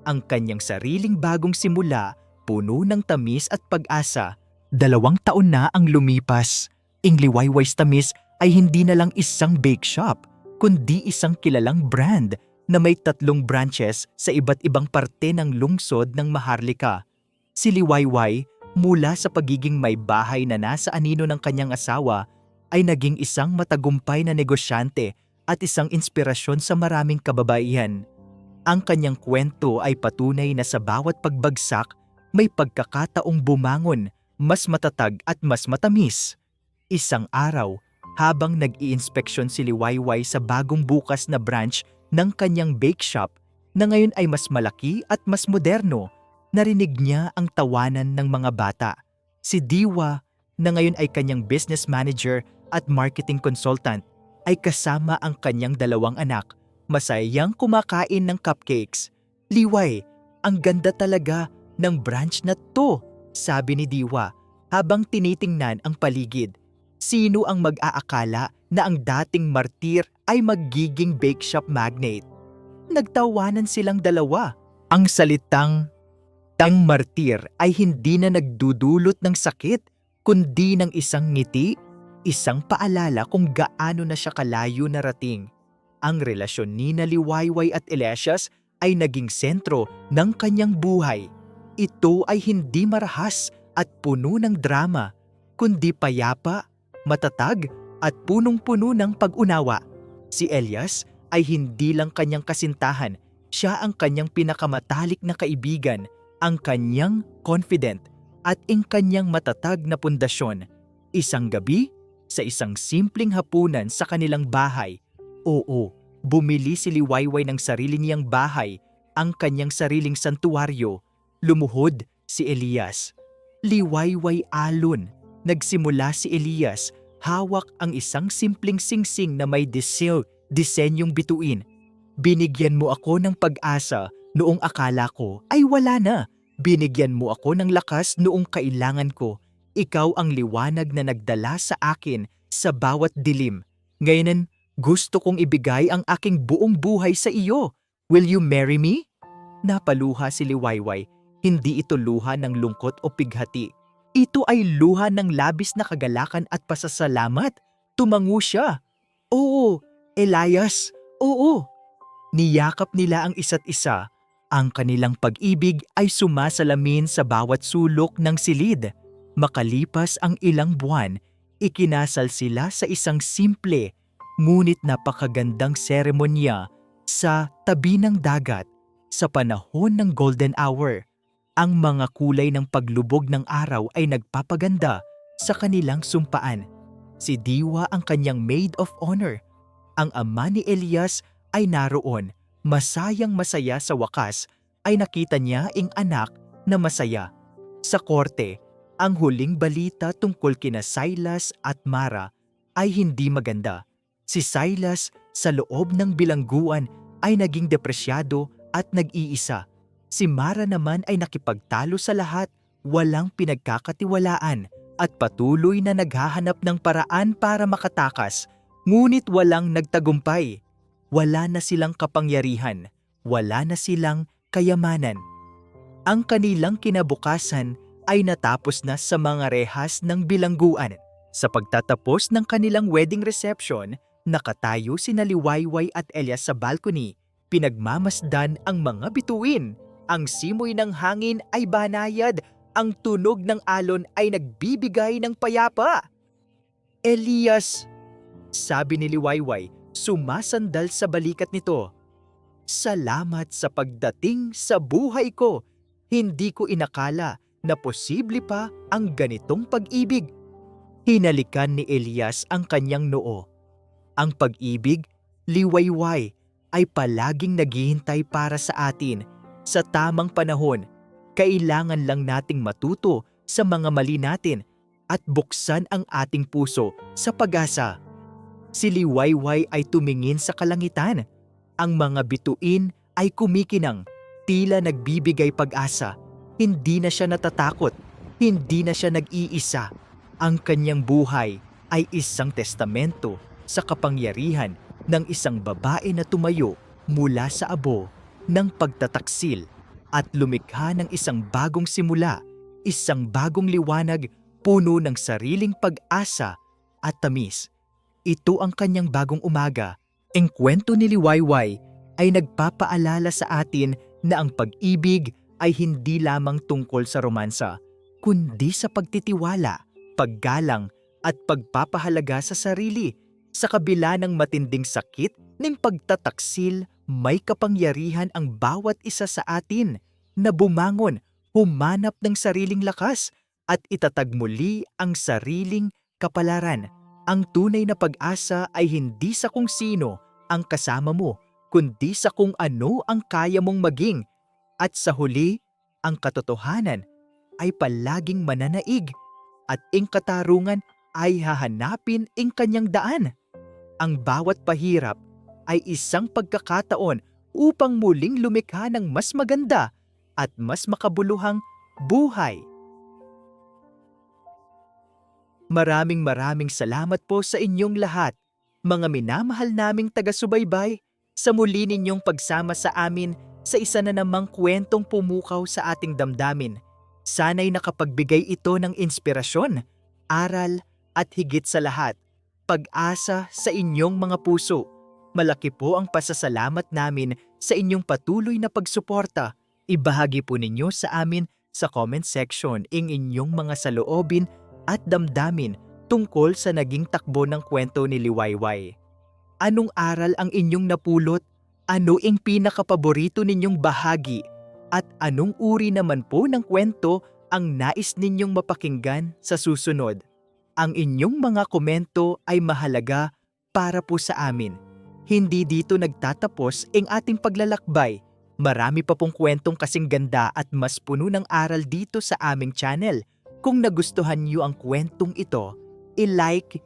Ang kanyang sariling bagong simula, puno ng tamis at pag-asa. 2 taon na ang lumipas. Ang Liwayway's Tamis ay hindi na lang isang bake shop, kundi isang kilalang brand na may 3 branches sa iba't ibang parte ng lungsod ng Maharlika. Si Liwayway, mula sa pagiging may bahay na nasa anino ng kanyang asawa, ay naging isang matagumpay na negosyante at isang inspirasyon sa maraming kababaihan. Ang kanyang kwento ay patunay na sa bawat pagbagsak, may pagkakataong bumangon, mas matatag at mas matamis. Isang araw, habang nag-iinspeksyon si Liwayway sa bagong bukas na branch ng kanyang bake shop na ngayon ay mas malaki at mas moderno, narinig niya ang tawanan ng mga bata. Si Diwa, na ngayon ay kanyang business manager at marketing consultant, ay kasama ang kanyang 2 anak, masayang kumakain ng cupcakes. "Liway, ang ganda talaga ng branch na to," sabi ni Diwa habang tinitingnan ang paligid. Sino ang mag-aakala na ang dating martir ay magiging bake shop magnate? Nagtawanan silang dalawa. Ang salitang "tang martir" ay hindi na nagdudulot ng sakit, kundi ng isang ngiti, isang paalala kung gaano na siya kalayo narating. Ang relasyon ni Liwayway at Elias ay naging sentro ng kanyang buhay. Ito ay hindi marahas at puno ng drama, kundi payapa, matatag at punong-puno ng pag-unawa. Si Elias ay hindi lang kanyang kasintahan, siya ang kanyang pinakamatalik na kaibigan, ang kanyang confident at ang kanyang matatag na pundasyon. Isang gabi, sa isang simpleng hapunan sa kanilang bahay, bumili si Liwayway ng sarili niyang bahay, ang kanyang sariling santuwaryo. Lumuhod si Elias. Liwayway alon. Nagsimula si Elias, hawak ang isang simpleng singsing na may disenyong bituin. Binigyan mo ako ng pag-asa noong akala ko ay wala na. Binigyan mo ako ng lakas noong kailangan ko. Ikaw ang liwanag na nagdala sa akin sa bawat dilim. Ngayon, gusto kong ibigay ang aking buong buhay sa iyo. Will you marry me? Napaluha si Liwayway. Hindi ito luha ng lungkot o pighati. Ito ay luha ng labis na kagalakan at pasasalamat. Tumango siya. Oo, Elias, oo. Niyakap nila ang isa't isa. Ang kanilang pag-ibig ay sumasalamin sa bawat sulok ng silid. Makalipas ang ilang buwan, ikinasal sila sa isang simple, ngunit napakagandang seremonya sa tabi ng dagat sa panahon ng golden hour. Ang mga kulay ng paglubog ng araw ay nagpapaganda sa kanilang sumpaan. Si Diwa ang kanyang maid of honor. Ang ama ni Elias ay naroon. Masayang-masaya sa wakas ay nakita niya ang anak na masaya. Sa korte, ang huling balita tungkol kina Silas at Mara ay hindi maganda. Si Silas sa loob ng bilangguan ay naging depresyado at nag-iisa. Si Mara naman ay nakipagtalo sa lahat, walang pinagkakatiwalaan at patuloy na naghahanap ng paraan para makatakas, ngunit walang nagtagumpay. Wala na silang kapangyarihan, wala na silang kayamanan. Ang kanilang kinabukasan ay natapos na sa mga rehas ng bilangguan. Sa pagtatapos ng kanilang wedding reception, nakatayo sina Liwayway at Elias sa balcony. Pinagmamasdan ang mga bituin. Ang simoy ng hangin ay banayad, ang tunog ng alon ay nagbibigay ng payapa. Elias, sabi ni Liwayway, sumasandal sa balikat nito. Salamat sa pagdating sa buhay ko. Hindi ko inakala na posible pa ang ganitong pag-ibig. Hinalikan ni Elias ang kanyang noo. Ang pag-ibig, Liwayway, ay palaging naghihintay para sa atin. Sa tamang panahon, kailangan lang nating matuto sa mga mali natin at buksan ang ating puso sa pag-asa. Si Liwayway ay tumingin sa kalangitan. Ang mga bituin ay kumikinang, tila nagbibigay pag-asa. Hindi na siya natatakot, hindi na siya nag-iisa. Ang kanyang buhay ay isang testamento sa kapangyarihan ng isang babae na tumayo mula sa abo ng pagtataksil at lumikha ng isang bagong simula, isang bagong liwanag puno ng sariling pag-asa at tamis. Ito ang kanyang bagong umaga. Ang kwento ni Liwayway ay nagpapaalala sa atin na ang pag-ibig ay hindi lamang tungkol sa romansa, kundi sa pagtitiwala, paggalang at pagpapahalaga sa sarili. Sa kabila ng matinding sakit ng pagtataksil, may kapangyarihan ang bawat isa sa atin na bumangon, humanap ng sariling lakas at itatag muli ang sariling kapalaran. Ang tunay na pag-asa ay hindi sa kung sino ang kasama mo, kundi sa kung ano ang kaya mong maging. At sa huli, ang katotohanan ay palaging mananaig at ang katarungan ay hahanapin ang kanyang daan. Ang bawat pahirap ay isang pagkakataon upang muling lumikha ng mas maganda at mas makabuluhang buhay. Maraming salamat po sa inyong lahat, mga minamahal naming taga-subaybay, sa muli ninyong pagsama sa amin sa isa na namang kwentong pumukaw sa ating damdamin. Sana'y nakapagbigay ito ng inspirasyon, aral at higit sa lahat, pag-asa sa inyong mga puso. Malaki po ang pasasalamat namin sa inyong patuloy na pagsuporta. Ibahagi po ninyo sa amin sa comment section ang inyong mga saloobin at damdamin tungkol sa naging takbo ng kwento ni Liwayway. Anong aral ang inyong napulot? Ano ang pinakapaborito ninyong bahagi? At anong uri naman po ng kwento ang nais ninyong mapakinggan sa susunod? Ang inyong mga komento ay mahalaga para po sa amin. Hindi dito nagtatapos ang ating paglalakbay. Marami pa pong kwentong kasing ganda at mas puno ng aral dito sa aming channel. Kung nagustuhan niyo ang kwentong ito, i-like,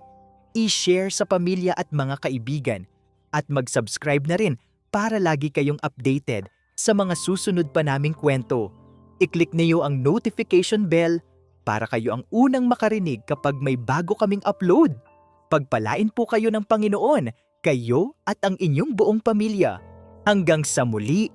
i-share sa pamilya at mga kaibigan, at mag-subscribe na rin para lagi kayong updated sa mga susunod pa naming kwento. I-click niyo ang notification bell para kayo ang unang makarinig kapag may bago kaming upload. Pagpalain po kayo ng Panginoon, kayo at ang inyong buong pamilya. Hanggang sa muli,